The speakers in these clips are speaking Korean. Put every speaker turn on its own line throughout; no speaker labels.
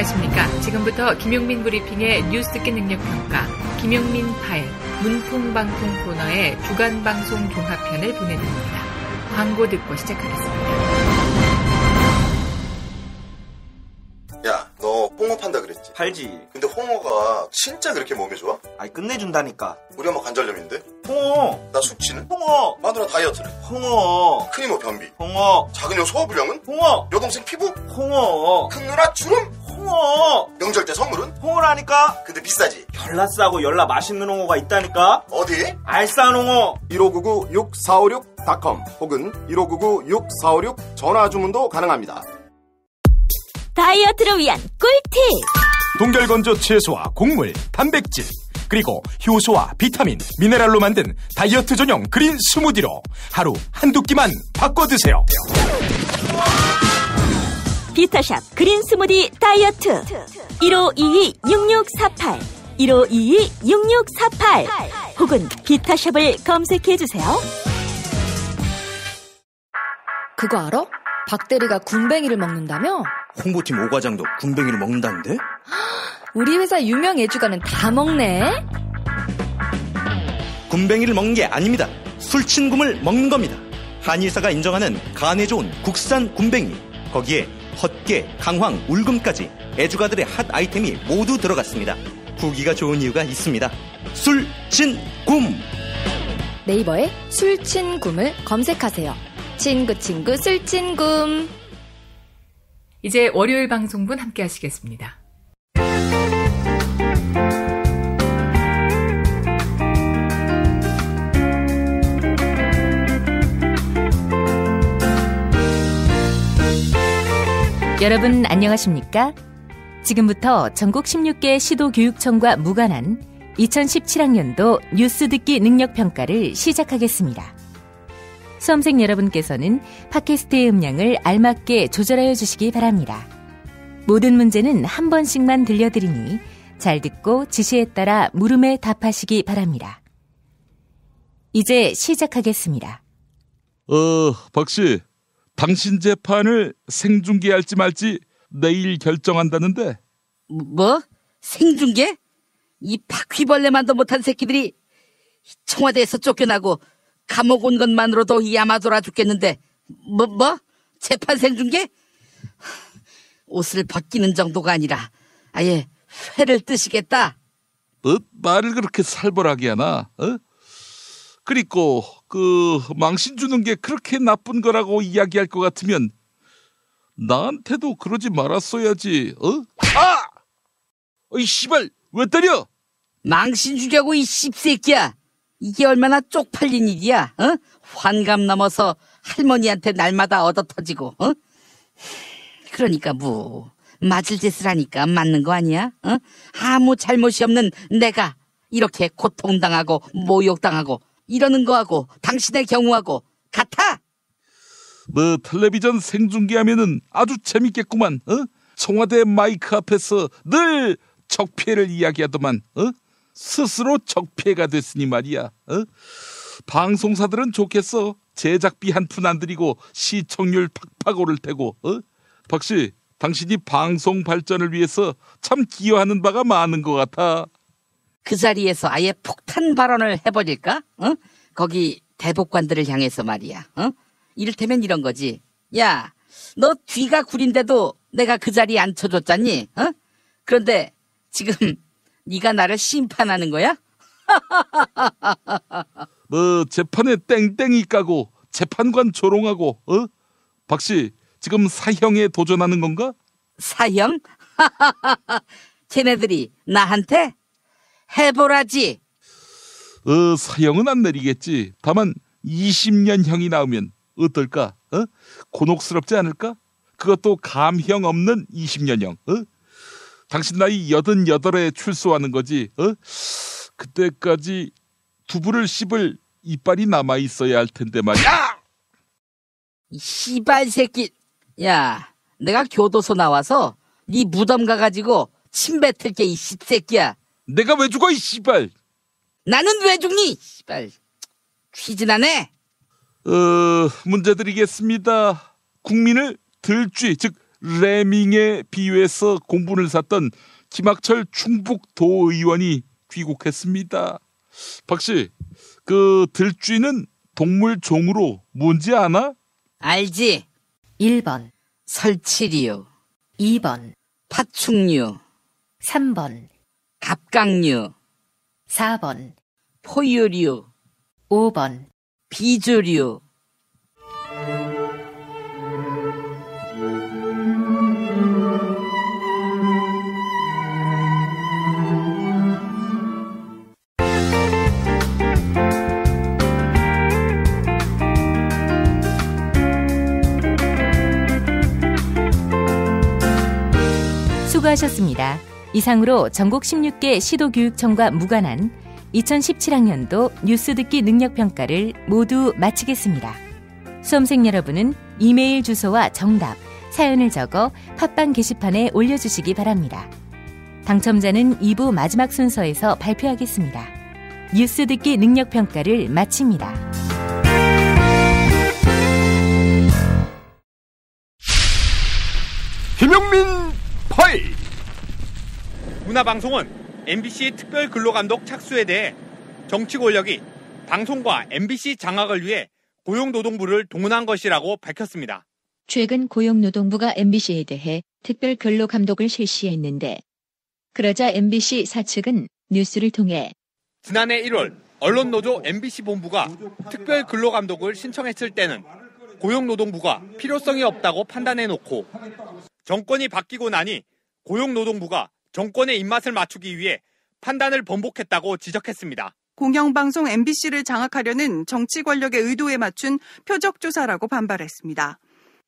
안녕하십니까. 지금부터 김용민 브리핑의 뉴스 듣기 능력평가, 김용민 파일, 문풍방송 코너의 주간방송 종합편을 보내드립니다. 광고 듣고 시작하겠습니다.
야, 너 홍어 판다 그랬지?
팔지.
근데 홍어가 진짜 그렇게 몸에 좋아?
아니 끝내준다니까.
우리 엄마 관절염인데?
홍어.
나 숙취는?
홍어.
마누라 다이어트는?
홍어.
큰이모 변비?
홍어.
작은 형 소화불량은?
홍어.
여동생 피부?
홍어.
큰 누나 주름?
홍어.
명절 때 선물은?
홍어라니까.
근데 비싸지?
열라 싸고 열라 맛있는 홍어가 있다니까.
어디?
알싸한 홍어.
1599-6456.com 혹은 1599-6456 전화 주문도 가능합니다.
다이어트를 위한 꿀팁!
동결건조 채소와 곡물, 단백질, 그리고 효소와 비타민, 미네랄로 만든 다이어트 전용 그린 스무디로 하루 한두 끼만 바꿔 드세요.
비타샵 그린 스무디 다이어트 1522-6648 1522-6648 혹은 비타샵을 검색해주세요.
그거 알아? 박대리가 군뱅이를 먹는다며?
홍보팀 오과장도 군뱅이를 먹는다는데?
우리 회사 유명 애주가는 다 먹네?
군뱅이를 먹는 게 아닙니다. 술친굼을 먹는 겁니다. 한의사가 인정하는 간에 좋은 국산 군뱅이, 거기에 헛개, 강황, 울금까지 애주가들의 핫 아이템이 모두 들어갔습니다. 후기가 좋은 이유가 있습니다. 술친굼!
네이버에 술친굼을 검색하세요. 친구 술친굼.
이제 월요일 방송분 함께 하시겠습니다.
여러분 안녕하십니까? 지금부터 전국 16개 시도교육청과 무관한 2017학년도 뉴스 듣기 능력평가를 시작하겠습니다. 수험생 여러분께서는 팟캐스트의 음량을 알맞게 조절하여 주시기 바랍니다. 모든 문제는 한 번씩만 들려드리니 잘 듣고 지시에 따라 물음에 답하시기 바랍니다. 이제 시작하겠습니다.
박씨, 당신 재판을 생중계할지 말지 내일 결정한다는데.
뭐? 생중계? 이 바퀴벌레만도 못한 새끼들이 청와대에서 쫓겨나고 감옥 온 것만으로도 야마돌아 죽겠는데 뭐? 재판 생중계? 옷을 벗기는 정도가 아니라 아예 회를 뜨시겠다.
말을 그렇게 살벌하게 하나? 그리고 망신 주는 게 그렇게 나쁜 거라고 이야기할 것 같으면 나한테도 그러지 말았어야지. 이 씨발 왜 때려?
망신 주려고 이 씹새끼야. 이게 얼마나 쪽팔린 일이야. 환갑 넘어서 할머니한테 날마다 얻어터지고. 그러니까 맞을 짓을 하니까 맞는 거 아니야? 아무 잘못이 없는 내가 이렇게 고통당하고 모욕당하고 이러는 거하고 당신의 경우하고 같아?
텔레비전 생중계하면은 아주 재밌겠구만. 청와대 마이크 앞에서 늘 적폐를 이야기하더만. 스스로 적폐가 됐으니 말이야. 방송사들은 좋겠어. 제작비 한 푼 안 들이고 시청률 팍팍 오를 테고. 박씨, 당신이 방송 발전을 위해서 참 기여하는 바가 많은 것 같아.
그 자리에서 아예 폭탄 발언을 해버릴까? 거기 대법관들을 향해서 말이야. 이를테면 이런 거지. 야, 너 뒤가 구린데도 내가 그 자리에 앉혀줬잖니? 그런데 지금 네가 나를 심판하는 거야?
재판에 땡땡이 까고 재판관 조롱하고. 박씨, 지금 사형에 도전하는 건가?
사형? 걔네들이 나한테? 해보라지.
사형은 안 내리겠지. 다만 20년형이 나오면 어떨까? 곤혹스럽지 않을까? 그것도 감형 없는 20년형. 당신 나이 88에 출소하는 거지. 그때까지 두부를 씹을 이빨이 남아있어야 할 텐데 말이야.
이 씨발 새끼. 야, 내가 교도소 나와서 네 무덤 가가지고 침 뱉을게 이 씹새끼야.
내가 왜 죽어 이 씨발.
나는 왜 죽니 씨발. 퀴즈나네.
문제 드리겠습니다. 국민을 들쥐, 즉 레밍에 비유해서 공분을 샀던 김학철 충북도의원이 귀국했습니다. 박씨, 그 들쥐는 동물 종으로 뭔지 아나?
알지?
1번,
설치류,
2번,
파충류,
3번,
갑각류,
4번,
포유류,
5번,
비주류.
수고하셨습니다. 이상으로 전국 16개 시도교육청과 무관한 2017학년도 뉴스 듣기 능력평가를 모두 마치겠습니다. 수험생 여러분은 이메일 주소와 정답, 사연을 적어 팟빵 게시판에 올려주시기 바랍니다. 당첨자는 2부 마지막 순서에서 발표하겠습니다. 뉴스 듣기 능력평가를 마칩니다.
김용민 파일.
문화방송은 MBC 특별 근로감독 착수에 대해 정치 권력이 방송과 MBC 장악을 위해 고용노동부를 동원한 것이라고 밝혔습니다.
최근 고용노동부가 MBC에 대해 특별 근로감독을 실시했는데 그러자 MBC 사측은 뉴스를 통해
지난해 1월 언론노조 MBC 본부가 특별 근로감독을 신청했을 때는 고용노동부가 필요성이 없다고 판단해놓고 정권이 바뀌고 나니 고용노동부가 정권의 입맛을 맞추기 위해 판단을 번복했다고 지적했습니다.
공영방송 MBC를 장악하려는 정치 권력의 의도에 맞춘 표적조사라고 반발했습니다.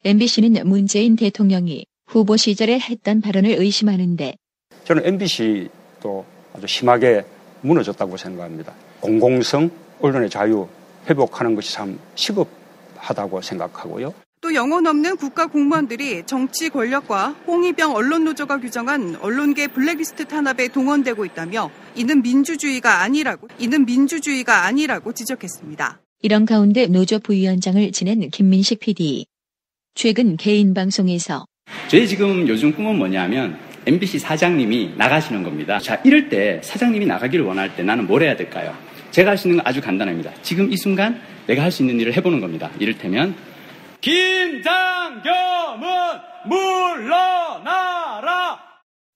MBC는 문재인 대통령이 후보 시절에 했던 발언을 의심하는데
저는 MBC도 아주 심하게 무너졌다고 생각합니다. 공공성, 언론의 자유 회복하는 것이 참 시급하다고 생각하고요.
또 영혼 없는 국가 공무원들이 정치 권력과 홍위병 언론노조가 규정한 언론계 블랙리스트 탄압에 동원되고 있다며 이는 민주주의가 아니라고 지적했습니다.
이런 가운데 노조 부위원장을 지낸 김민식 PD. 최근 개인 방송에서
저희 지금 요즘 꿈은 뭐냐면 MBC 사장님이 나가시는 겁니다. 자, 이럴 때 사장님이 나가기를 원할 때 나는 뭘 해야 될까요? 제가 할 수 있는 건 아주 간단합니다. 지금 이 순간 내가 할 수 있는 일을 해보는 겁니다. 이를테면 김장겸은 물러나라.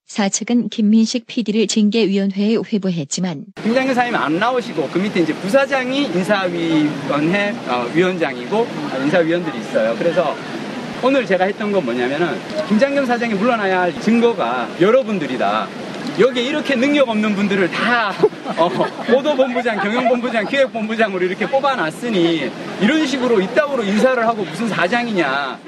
사측은 김민식 PD를 징계위원회에 회부했지만
김장겸 사장님이 안 나오시고 그 밑에 이제 부사장이 인사위원회 위원장이고 인사위원들이 있어요. 그래서 오늘 제가 했던 건 뭐냐면은 김장겸 사장이 물러나야 할 증거가 여러분들이다. 여기에 이렇게 능력 없는 분들을 다 보도본부장, 경영본부장, 기획본부장으로 이렇게 뽑아놨으니 이런 식으로 이따구로 인사를 하고 무슨 사장이냐.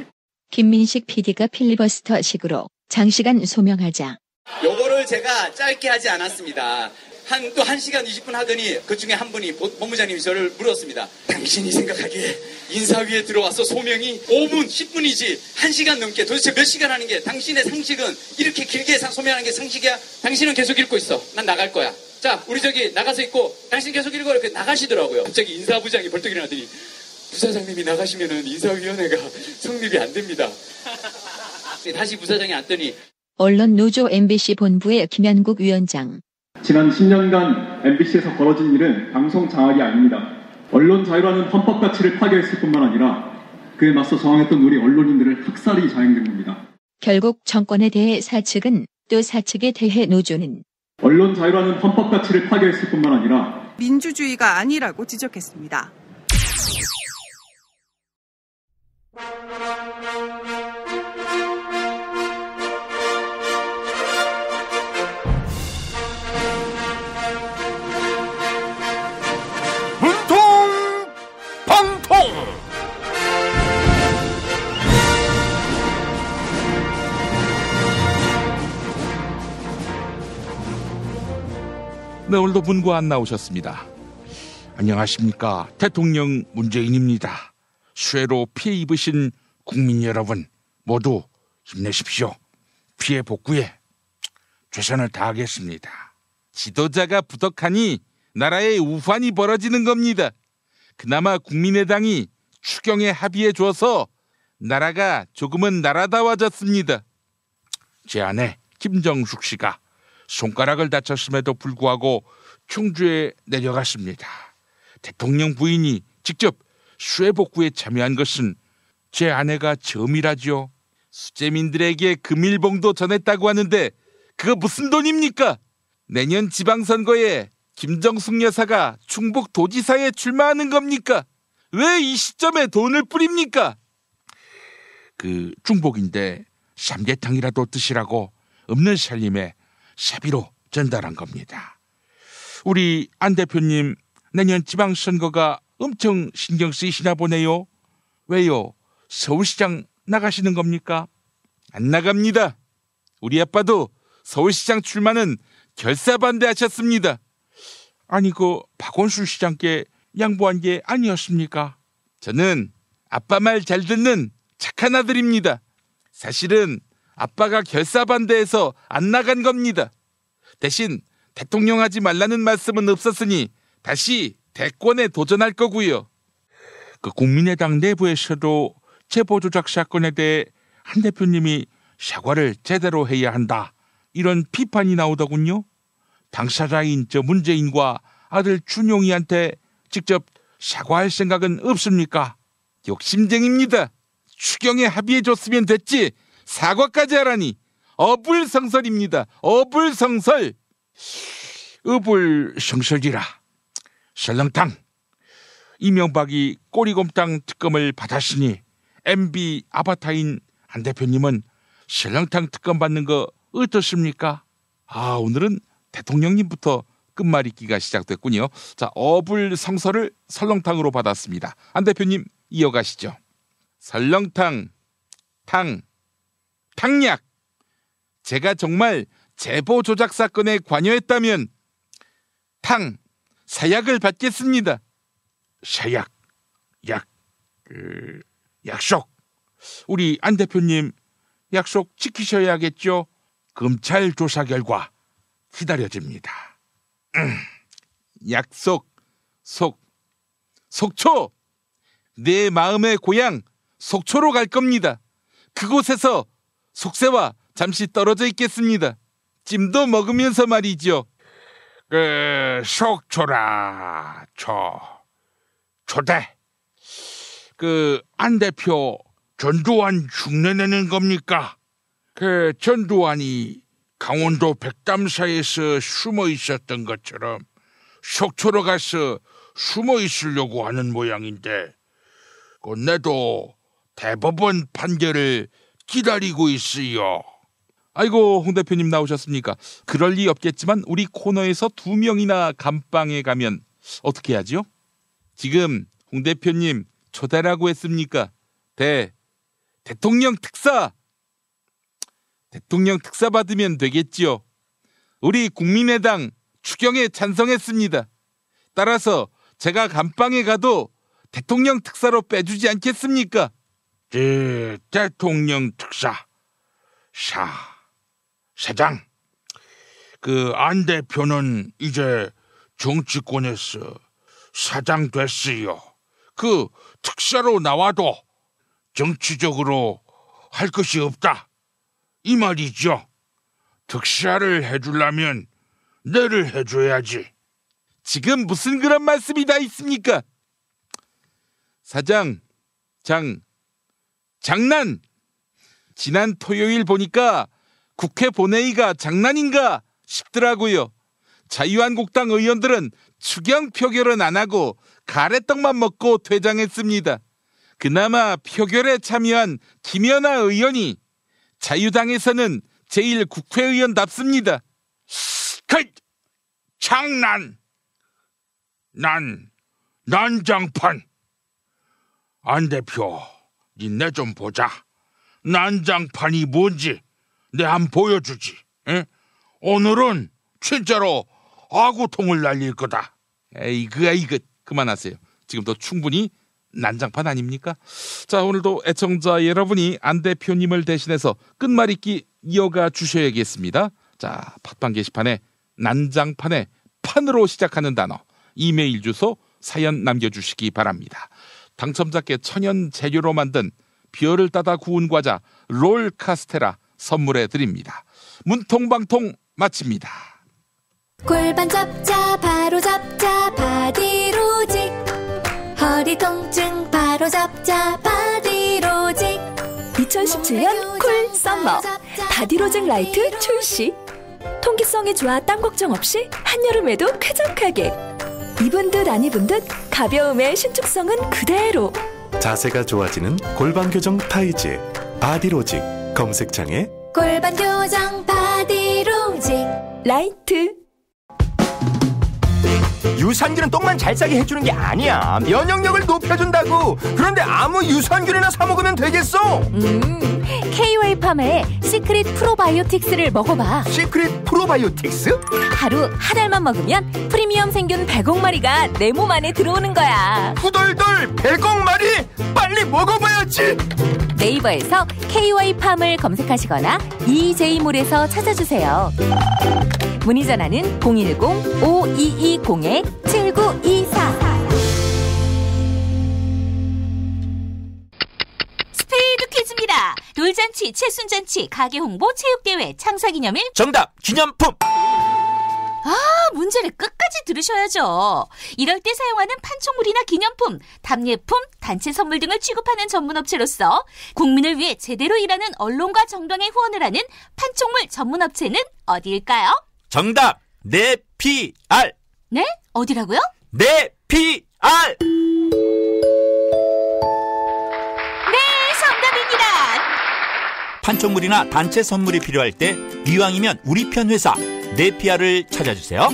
김민식 PD가 필리버스터식으로 장시간 소명하자
요거를 제가 짧게 하지 않았습니다. 또 1시간 20분 하더니 그 중에 한 분이 본부장님이 저를 물었습니다. 당신이 생각하기에 인사위에 들어와서 소명이 5분, 10분이지 1시간 넘게 도대체 몇 시간 하는 게 당신의 상식은 이렇게 길게 소명하는 게 상식이야? 당신은 계속 읽고 있어. 난 나갈 거야. 자, 우리 저기 나가서 있고 당신 계속 읽어. 이렇게 나가시더라고요. 갑자기 인사부장이 벌떡 일어나더니 부사장님이 나가시면은 인사위원회가 성립이 안 됩니다. 다시 부사장이 왔더니
언론노조 MBC 본부의 김현국 위원장.
지난 10년간 MBC에서 벌어진 일은 방송 장악이 아닙니다. 언론 자유라는 헌법 가치를 파괴했을 뿐만 아니라 그에 맞서 저항했던 우리 언론인들을 학살이 자행된 겁니다.
결국 정권에 대해 사측은 또 사측에 대해 노조는
언론 자유라는 헌법 가치를 파괴했을 뿐만 아니라
민주주의가 아니라고 지적했습니다.
네, 오늘도 문고 안 나오셨습니다. 안녕하십니까. 대통령 문재인입니다. 수해로 피해 입으신 국민 여러분 모두 힘내십시오. 피해 복구에 최선을 다하겠습니다. 지도자가 부족하니 나라의 우환이 벌어지는 겁니다. 그나마 국민의당이 추경에 합의해 줘서 나라가 조금은 나라다워졌습니다. 제 아내 김정숙 씨가 손가락을 다쳤음에도 불구하고 충주에 내려갔습니다. 대통령 부인이 직접 수해 복구에 참여한 것은 제 아내가 처음이라죠. 수재민들에게 금일봉도 전했다고 하는데 그거 무슨 돈입니까? 내년 지방선거에 김정숙 여사가 충북 도지사에 출마하는 겁니까? 왜 이 시점에 돈을 뿌립니까? 그 중복인데 삼계탕이라도 드시라고 없는 살림에 사비로 전달한 겁니다. 우리 안 대표님 내년 지방선거가 엄청 신경 쓰이시나 보네요. 왜요? 서울시장 나가시는 겁니까? 안 나갑니다. 우리 아빠도 서울시장 출마는 결사반대하셨습니다. 아니 그 박원순 시장께 양보한 게 아니었습니까? 저는 아빠 말 잘 듣는 착한 아들입니다. 사실은 아빠가 결사반대해서 안 나간 겁니다. 대신 대통령 하지 말라는 말씀은 없었으니 다시 대권에 도전할 거고요. 그 국민의당 내부에서도 제보 조작 사건에 대해 한 대표님이 사과를 제대로 해야 한다, 이런 비판이 나오더군요. 당사자인 저 문재인과 아들 준용이한테 직접 사과할 생각은 없습니까? 욕심쟁입니다. 추경에 합의해줬으면 됐지 사과까지 하라니 어불성설입니다. 어불성설. 어불성설이라. 설렁탕. 이명박이 꼬리곰탕 특검을 받았으니 MB 아바타인 한 대표님은 설렁탕 특검 받는 거 어떻습니까? 오늘은 대통령님부터 끝말잇기가 시작됐군요. 자, 어불성설을 설렁탕으로 받았습니다. 안 대표님 이어가시죠. 설렁탕, 탕약. 제가 정말 제보 조작 사건에 관여했다면 사약을 받겠습니다. 사약, 약속. 우리 안 대표님 약속 지키셔야겠죠. 검찰 조사 결과 기다려집니다. 약속, 속초. 내 마음의 고향 속초로 갈 겁니다. 그곳에서 속세와 잠시 떨어져 있겠습니다. 찜도 먹으면서 말이죠. 속초라, 초대. 안 대표 전두환 흉내내는 겁니까? 전두환이 강원도 백담사에서 숨어 있었던 것처럼 속초로 가서 숨어 있으려고 하는 모양인데, 내도 대법원 판결을 기다리고 있어요. 아이고, 홍 대표님 나오셨습니까? 그럴 리 없겠지만 우리 코너에서 2명이나 감방에 가면 어떻게 하죠? 지금 홍 대표님 초대라고 했습니까? 대통령 특사. 대통령 특사 받으면 되겠지요. 우리 국민의당 추경에 찬성했습니다. 따라서 제가 감방에 가도 대통령 특사로 빼주지 않겠습니까? 대통령 특사. 사장. 안 대표는 이제 정치권에서 사장 됐어요. 특사로 나와도 정치적으로 할 것이 없다, 이 말이죠. 특사를 해주려면 내를 해줘야지. 지금 무슨 그런 말씀이 다 있습니까? 사장, 장난. 지난 토요일 보니까 국회 본회의가 장난인가 싶더라고요. 자유한국당 의원들은 추경 표결은 안 하고 가래떡만 먹고 퇴장했습니다. 그나마 표결에 참여한 김연아 의원이 자유당에서는 제일 국회의원답습니다. 장난. 난장판. 안 대표, 니네 좀 보자. 난장판이 뭔지 내 한번 보여주지. 에? 오늘은 진짜로 아구통을 날릴 거다. 에이그 그만하세요. 지금도 충분히 난장판 아닙니까? 자, 오늘도 애청자 여러분이 안 대표님을 대신해서 끝말잇기 이어가 주셔야겠습니다. 자, 팟빵 게시판에 난장판에 판으로 시작하는 단어, 이메일 주소, 사연 남겨주시기 바랍니다. 당첨자께 천연 재료로 만든 별을 따다 구운 과자 롤 카스테라 선물해 드립니다. 문통방통 마칩니다.
골반 잡자 바로 잡자 바디로직, 허리 통증 바로 잡자 바디로직.
2017년 쿨 썸머 바디로직 라이트 출시. 통기성이 좋아 땀 걱정 없이 한여름에도 쾌적하게. 입은 듯 안 입은 듯 가벼움의 신축성은 그대로.
자세가 좋아지는 골반 교정 타이즈 바디로직. 검색창에
골반 교정 바디로직
라이트.
유산균은 똥만 잘 싸게 해주는 게 아니야. 면역력을 높여준다고. 그런데 아무 유산균이나 사 먹으면 되겠어?
KOA팜의 시크릿 프로바이오틱스를 먹어봐.
시크릿 프로바이오틱스?
하루 한 알만 먹으면 프리미엄 생균 100억 마리가 내 몸 안에 들어오는 거야.
후덜덜 100억 마리? 빨리 먹어봐야지.
네이버에서 KOA팜을 검색하시거나 EJ몰에서 찾아주세요. 문의 전화는 010-5220-7924.
스페이드 퀴즈입니다. 돌잔치, 칠순잔치, 가게 홍보, 체육대회, 창사기념일.
정답! 기념품!
문제를 끝까지 들으셔야죠. 이럴 때 사용하는 판촉물이나 기념품, 답례품, 단체 선물 등을 취급하는 전문업체로서 국민을 위해 제대로 일하는 언론과 정당에 후원을 하는 판촉물 전문업체는 어디일까요?
정답! 네피알!
네? 어디라고요?
네피알!
네, 정답입니다.
판촉물이나 단체 선물이 필요할 때 이왕이면 우리 편 회사 네피알을 찾아주세요.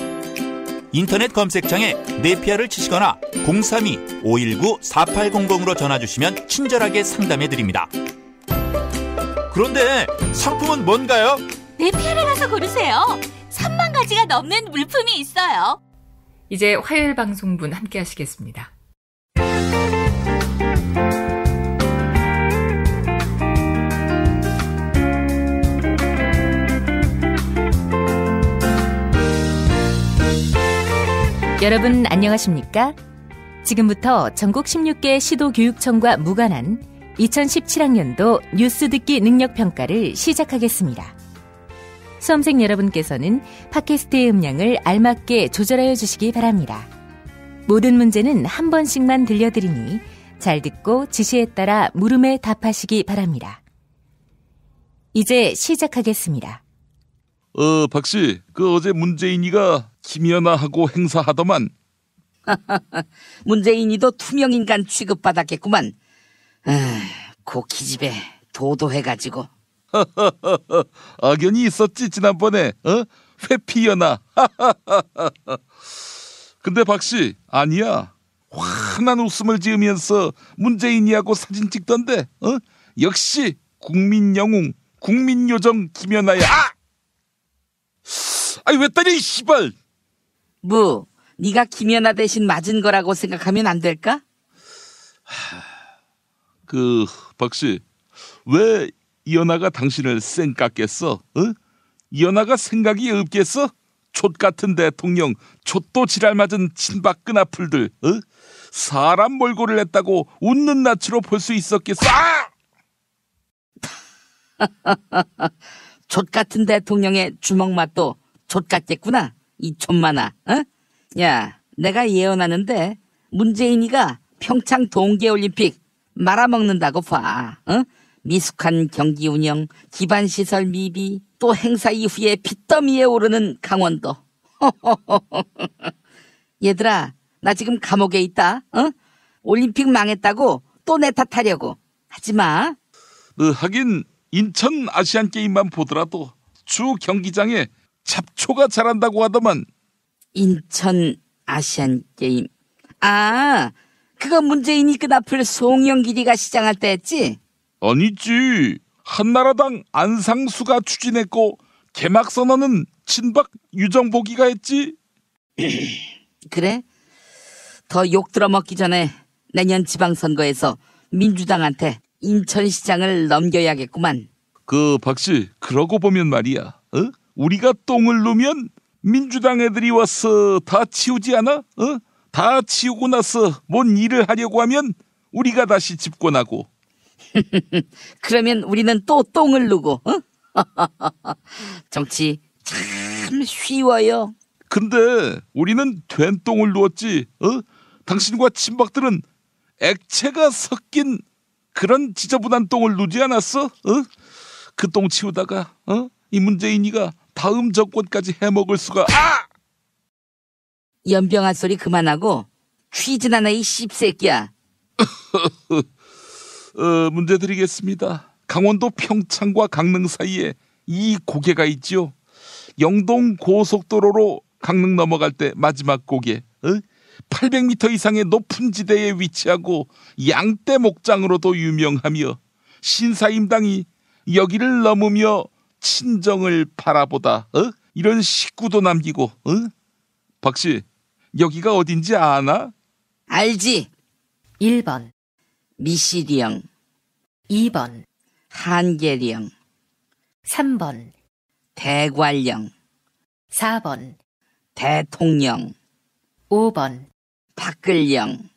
인터넷 검색창에 네피알을 치시거나 032-519-4800으로 전화주시면 친절하게 상담해드립니다. 그런데 상품은 뭔가요?
네피알에 가서 고르세요. 3만 가지가 넘는 물품이 있어요.
이제 화요일 방송분 함께 하시겠습니다.
여러분 안녕하십니까? 지금부터 전국 16개 시도교육청과 무관한 2017학년도 뉴스 듣기 능력평가를 시작하겠습니다. 수험생 여러분께서는 팟캐스트의 음량을 알맞게 조절하여 주시기 바랍니다. 모든 문제는 한 번씩만 들려드리니 잘 듣고 지시에 따라 물음에 답하시기 바랍니다. 이제 시작하겠습니다.
박씨, 어제 문재인이가 김연아하고 행사하더만.
문재인이도 투명인간 취급받았겠구만. 그 기집애 도도해가지고.
악연이 있었지 지난번에. 회피연아. 근데 박씨, 아니야. 환한 웃음을 지으면서 문재인이하고 사진 찍던데. 역시 국민영웅, 국민요정 김연아야. 아이 왜 때려 이 씨발.
네가 김연아 대신 맞은 거라고 생각하면 안 될까?
박씨, 왜 이연아가 당신을 쌩 깎겠어? 이연아가 생각이 없겠어? 촛같은 대통령, 촛도 지랄 맞은 친박 끈아풀들, 사람 몰골을 했다고 웃는 낯으로 볼 수 있었겠어?
촛같은 대통령의 주먹맛도 촛같겠구나. 이 촌만아. 야, 내가 예언하는데 문재인이가 평창 동계올림픽 말아먹는다고 봐. 미숙한 경기 운영, 기반시설 미비, 또 행사 이후에 빚더미에 오르는 강원도. 얘들아, 나 지금 감옥에 있다. 올림픽 망했다고 또 내 탓하려고 하지마.
하긴 인천 아시안게임만 보더라도 주 경기장에 잡초가 자란다고 하더만.
인천 아시안게임. 그거 문재인이 끈앞을 송영길이가 시장할 때 했지?
아니지. 한나라당 안상수가 추진했고 개막 선언은 친박 유정복이가 했지.
그래? 더 욕 들어먹기 전에 내년 지방선거에서 민주당한테 인천시장을 넘겨야겠구만.
박씨, 그러고 보면 말이야. 우리가 똥을 누면 민주당 애들이 와서 다 치우지 않아? 다 치우고 나서 뭔 일을 하려고 하면 우리가 다시 집권하고.
그러면 우리는 또 똥을 누고, 어? 정치 참 쉬워요.
근데 우리는 된 똥을 누웠지. 당신과 친박들은 액체가 섞인 그런 지저분한 똥을 누지 않았어? 그 똥 치우다가 이 문재인이가 다음 정권까지 해먹을 수가.
연병한 소리 그만하고 퀴즈나 내 이 씹새끼야.
문제 드리겠습니다. 강원도 평창과 강릉 사이에 이 고개가 있죠. 영동 고속도로로 강릉 넘어갈 때 마지막 고개. 800m 이상의 높은 지대에 위치하고 양떼 목장으로도 유명하며 신사임당이 여기를 넘으며 친정을 바라보다 이런 식구도 남기고. 박씨, 여기가 어딘지 아나?
알지.
1번
미시리형,
2번
한계령,
3번
대관령,
4번
대통령,
5번
박글령.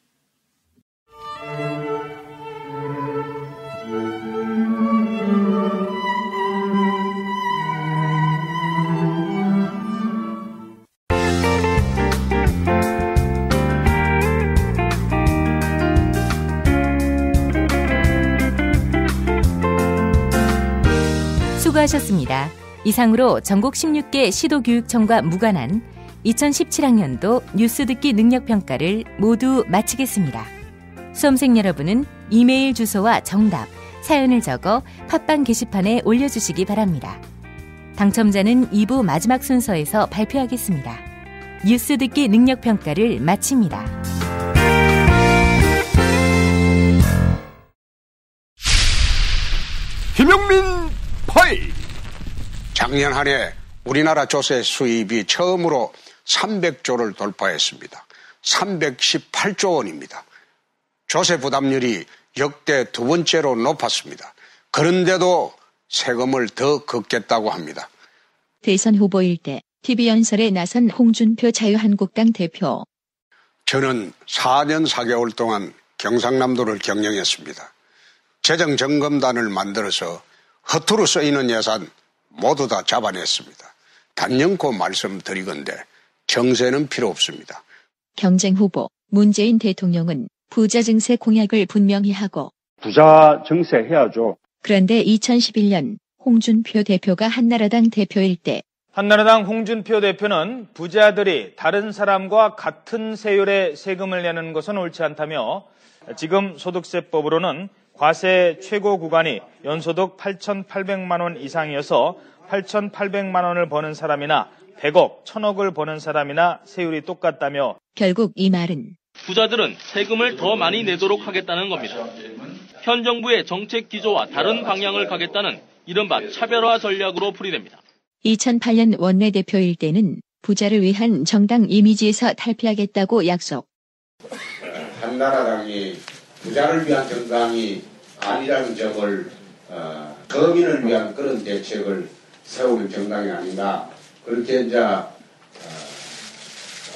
수고하셨습니다. 이상으로 전국 16개 시도교육청과 무관한 2017학년도 뉴스 듣기 능력평가를 모두 마치겠습니다. 수험생 여러분은 이메일 주소와 정답, 사연을 적어 팟빵 게시판에 올려주시기 바랍니다. 당첨자는 2부 마지막 순서에서 발표하겠습니다. 뉴스 듣기 능력평가를 마칩니다.
김용민 파일. 작년 한 해 우리나라 조세 수입이 처음으로 300조를 돌파했습니다. 318조 원입니다. 조세 부담률이 역대 두 번째로 높았습니다. 그런데도 세금을 더 걷겠다고 합니다.
대선 후보일 때 TV연설에 나선 홍준표 자유한국당 대표.
저는 4년 4개월 동안 경상남도를 경영했습니다. 재정점검단을 만들어서 허투루 쓰이는 예산 모두 다 잡아냈습니다. 단연코 말씀드리건대 정세는 필요 없습니다.
경쟁 후보 문재인 대통령은 부자 증세 공약을 분명히 하고
부자 증세 해야죠.
그런데 2011년 홍준표 대표가 한나라당 대표일 때
한나라당 홍준표 대표는 부자들이 다른 사람과 같은 세율의 세금을 내는 것은 옳지 않다며 지금 소득세법으로는 과세 최고 구간이 연소득 8,800만 원 이상이어서 8,800만 원을 버는 사람이나 100억, 1,000억을 버는 사람이나 세율이 똑같다며
결국 이 말은
부자들은 세금을 더 많이 내도록 하겠다는 겁니다. 현 정부의 정책 기조와 다른 방향을 가겠다는 이른바 차별화 전략으로 풀이됩니다.
2008년 원내대표일 때는 부자를 위한 정당 이미지에서 탈피하겠다고 약속.
한나라당이 부자를 위한 정당이 아니라는 점을 서민을 위한 그런 대책을 세우는 정당이 아닌가 그렇게 이제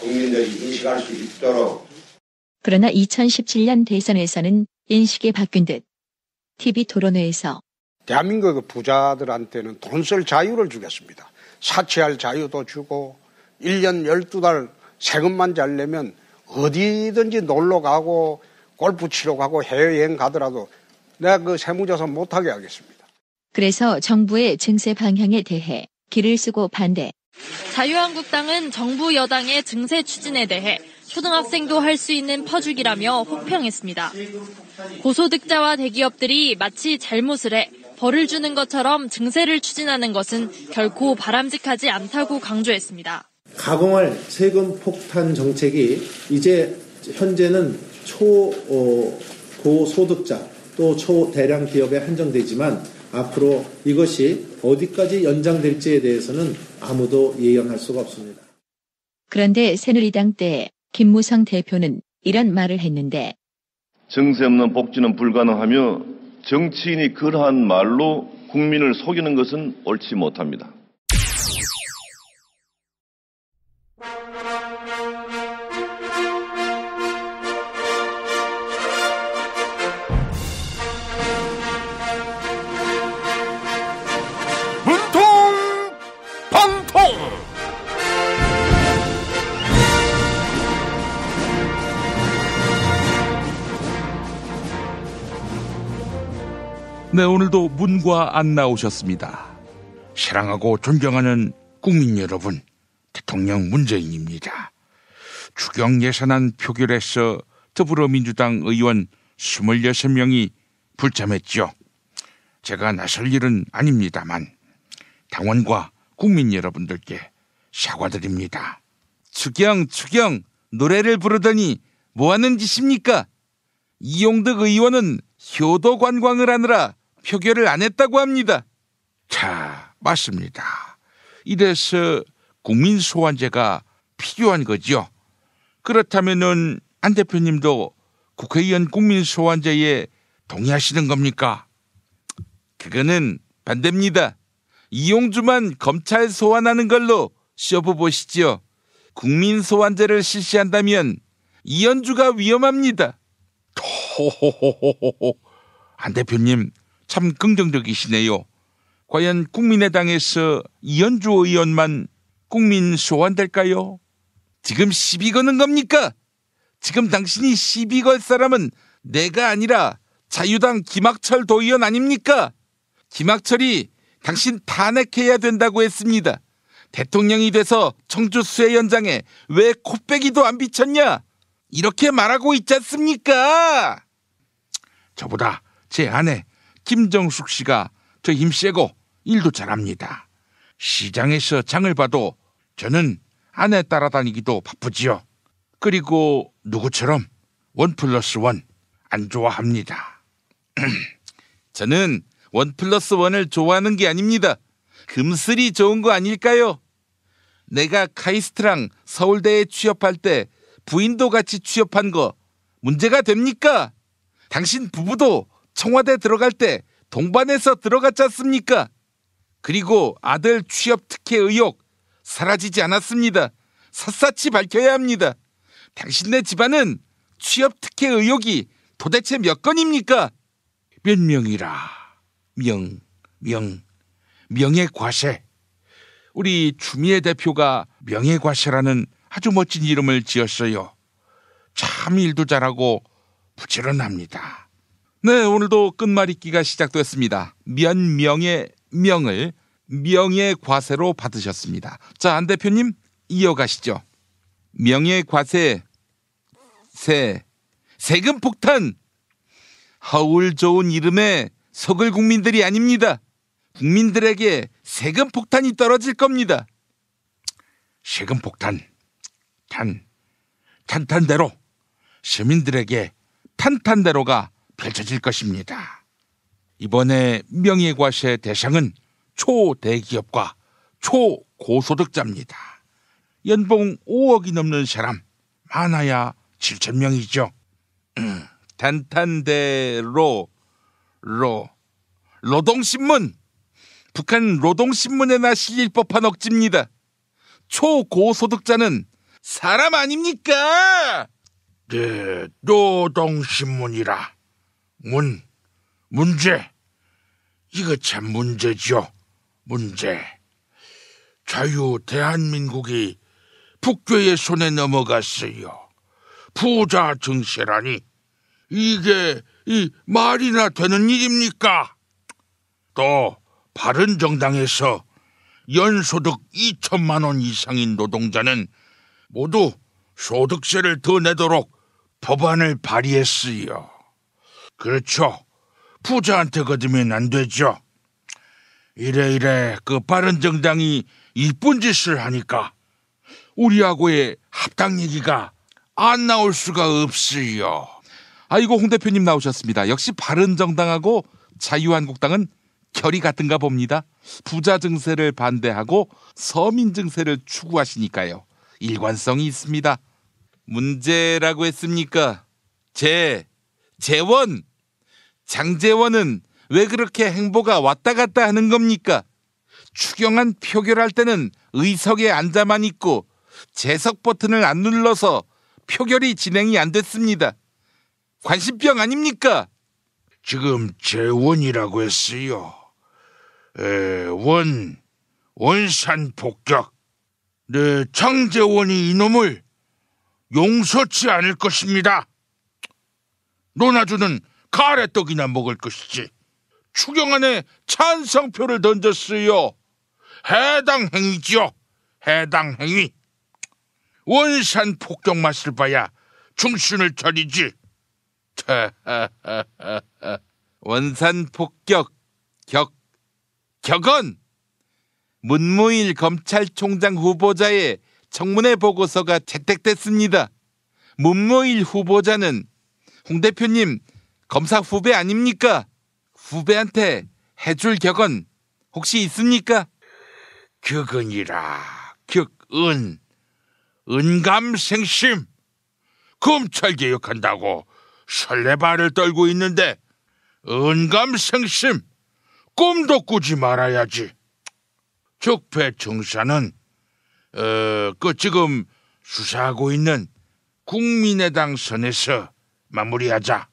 국민들이 인식할 수 있도록.
그러나 2017년 대선에서는 인식이 바뀐 듯 TV 토론회에서
대한민국 부자들한테는 돈 쓸 자유를 주겠습니다. 사치할 자유도 주고 1년 12달 세금만 잘 내면 어디든지 놀러 가고 골프 치러 가고 해외여행 가더라도 내가 그 세무조사 못하게 하겠습니다.
그래서 정부의 증세 방향에 대해 길을 쓰고 반대.
자유한국당은 정부 여당의 증세 추진에 대해 초등학생도 할 수 있는 퍼주기라며 혹평했습니다. 고소득자와 대기업들이 마치 잘못을 해 벌을 주는 것처럼 증세를 추진하는 것은 결코 바람직하지 않다고 강조했습니다.
가공할 세금 폭탄 정책이 이제 현재는 고소득자 또 초대량 기업에 한정되지만 앞으로 이것이 어디까지 연장될지에 대해서는 아무도 예언할 수가 없습니다.
그런데 새누리당 때 김무성 대표는 이런 말을 했는데
증세 없는 복지는 불가능하며 정치인이 그러한 말로 국민을 속이는 것은 옳지 못합니다.
네, 오늘도 문과 안 나오셨습니다.
사랑하고 존경하는 국민 여러분, 대통령 문재인입니다. 추경 예산안 표결에서 더불어민주당 의원 26명이 불참했죠. 제가 나설 일은 아닙니다만 당원과 국민 여러분들께 사과드립니다.
추경 노래를 부르더니 뭐하는 짓입니까? 이용득 의원은 효도 관광을 하느라 표결을 안 했다고 합니다.
자, 맞습니다. 이래서 국민 소환제가 필요한 거죠. 그렇다면은 안 대표님도 국회의원 국민 소환제에 동의하시는 겁니까?
그거는 반대입니다. 이용주만 검찰 소환하는 걸로 쇼부 보시죠. 국민 소환제를 실시한다면 이현주가 위험합니다.
호호호호호. 안 대표님 참 긍정적이시네요. 과연 국민의당에서 이현주 의원만 국민 소환될까요?
지금 시비 거는 겁니까? 지금 당신이 시비 걸 사람은 내가 아니라 자유당 김학철 도의원 아닙니까? 김학철이 당신 탄핵해야 된다고 했습니다. 대통령이 돼서 청주 수해 현장에 왜 코빼기도 안 비쳤냐? 이렇게 말하고 있지 않습니까?
저보다 제 아내 김정숙 씨가 더 힘세고 일도 잘합니다. 시장에서 장을 봐도 저는 아내 따라다니기도 바쁘지요. 그리고 누구처럼 1+1 안 좋아합니다.
저는 1+1을 좋아하는 게 아닙니다. 금슬이 좋은 거 아닐까요? 내가 카이스트랑 서울대에 취업할 때 부인도 같이 취업한 거 문제가 됩니까? 당신 부부도 청와대 들어갈 때 동반해서 들어갔지 않습니까? 그리고 아들 취업 특혜 의혹 사라지지 않았습니다. 샅샅이 밝혀야 합니다. 당신네 집안은 취업 특혜 의혹이 도대체 몇 건입니까?
몇 명이라. 명예과세. 우리 추미애 대표가 명예과세라는 아주 멋진 이름을 지었어요. 참 일도 잘하고 부지런합니다.
네, 오늘도 끝말잇기가 시작됐습니다. 명의 명을 명예과세로 받으셨습니다. 자, 안 대표님 이어가시죠. 명예과세, 세금 폭탄. 허울 좋은 이름에 속을 국민들이 아닙니다. 국민들에게 세금 폭탄이 떨어질 겁니다.
세금 폭탄, 탄탄대로 시민들에게 탄탄대로가 펼쳐질 것입니다. 이번에 명예과세 대상은 초대기업과 초고소득자입니다. 연봉 5억이 넘는 사람 많아야 7,000명이죠.
탄탄대로 노동신문, 북한 노동신문에나 실릴 법한 억지입니다. 초고소득자는 사람 아닙니까?
네, 노동신문이라. 문제. 이거 참 문제죠. 문제. 자유 대한민국이 북괴의 손에 넘어갔어요. 부자 증세라니. 이게 말이나 되는 일입니까? 또 바른정당에서 연소득 2천만 원 이상인 노동자는 모두 소득세를 더 내도록 법안을 발의했어요. 그렇죠. 부자한테 거두면 안 되죠. 이래 그 바른정당이 이쁜 짓을 하니까 우리하고의 합당 얘기가 안 나올 수가 없어요.
아이고, 홍 대표님 나오셨습니다. 역시 바른정당하고 자유한국당은 결이 같은가 봅니다. 부자 증세를 반대하고 서민 증세를 추구하시니까요. 일관성이 있습니다. 문제라고 했습니까? 재원, 장재원은 왜 그렇게 행보가 왔다 갔다 하는 겁니까? 추경안 표결할 때는 의석에 앉아만 있고 재석 버튼을 안 눌러서 표결이 진행이 안 됐습니다. 관심병 아닙니까?
지금 재원이라고 했어요. 원산 폭격. 네, 장재원이 이놈을 용서치 않을 것입니다. 노나주는 가래떡이나 먹을 것이지 추경안에 찬성표를 던졌어요. 해당 행위지요. 해당 행위. 원산 폭격 맛을 봐야 중순을 차리지.
원산 폭격 격언. 문무일 검찰총장 후보자의 청문회 보고서가 채택됐습니다. 문무일 후보자는 홍 대표님 검사 후배 아닙니까? 후배한테 해줄 격언 혹시 있습니까?
격언이라 격언. 은감생심. 검찰 개혁한다고 설레발을 떨고 있는데 은감생심 꿈도 꾸지 말아야지. 적폐청사는 지금 수사하고 있는 국민의당 선에서 마무리하자.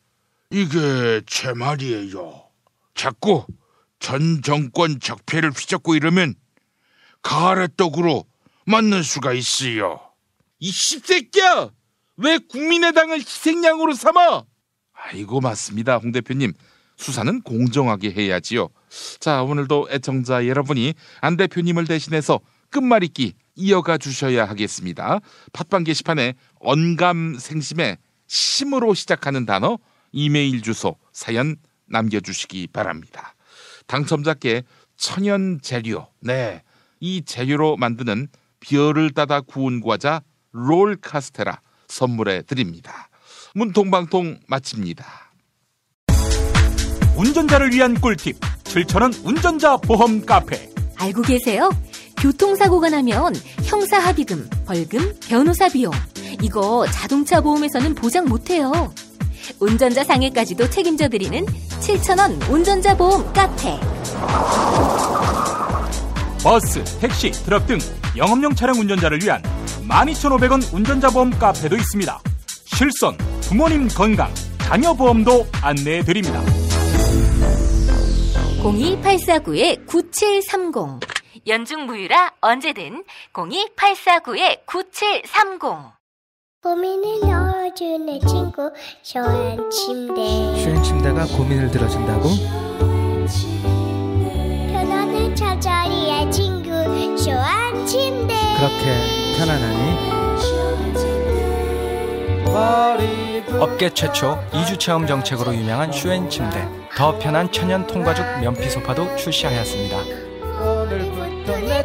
이게 제 말이에요. 자꾸 전 정권 적폐를 휘젓고 이러면 가래떡으로 맞는 수가 있어요.
이 씹새끼야! 왜 국민의당을 희생양으로 삼아? 아이고 맞습니다, 홍 대표님. 수사는 공정하게 해야지요. 자, 오늘도 애청자 여러분이 안 대표님을 대신해서 끝말잇기 이어가 주셔야 하겠습니다. 팟빵 게시판에 언감생심의 심으로 시작하는 단어, 이메일 주소, 사연 남겨주시기 바랍니다. 당첨자께 천연 재료, 이 재료로 만드는 별을 따다 구운 과자 롤 카스테라 선물해 드립니다. 문통방통 마칩니다.
운전자를 위한 꿀팁 7,000원 운전자 보험 카페.
알고 계세요? 교통사고가 나면 형사합의금, 벌금, 변호사 비용 이거 자동차 보험에서는 보장 못해요. 운전자 상해까지도 책임져드리는 7,000원 운전자 보험 카페.
버스, 택시, 트럭 등 영업용 차량 운전자를 위한 12,500원 운전자 보험 카페도 있습니다. 실손, 부모님 건강, 자녀 보험도 안내해드립니다.
02849-9730 연중무휴라 언제든 02849-9730.
고민을 넣어주는 친구 쇼앤침대.
쇼앤침대가 고민을 들어준다고?
편안한 잠자리의 친구 쇼앤침대.
그렇게 편안하니? 업계 최초 2주 체험 정책으로 유명한 쇼앤침대. 더 편한 천연 통가죽 면피 소파도 출시하였습니다.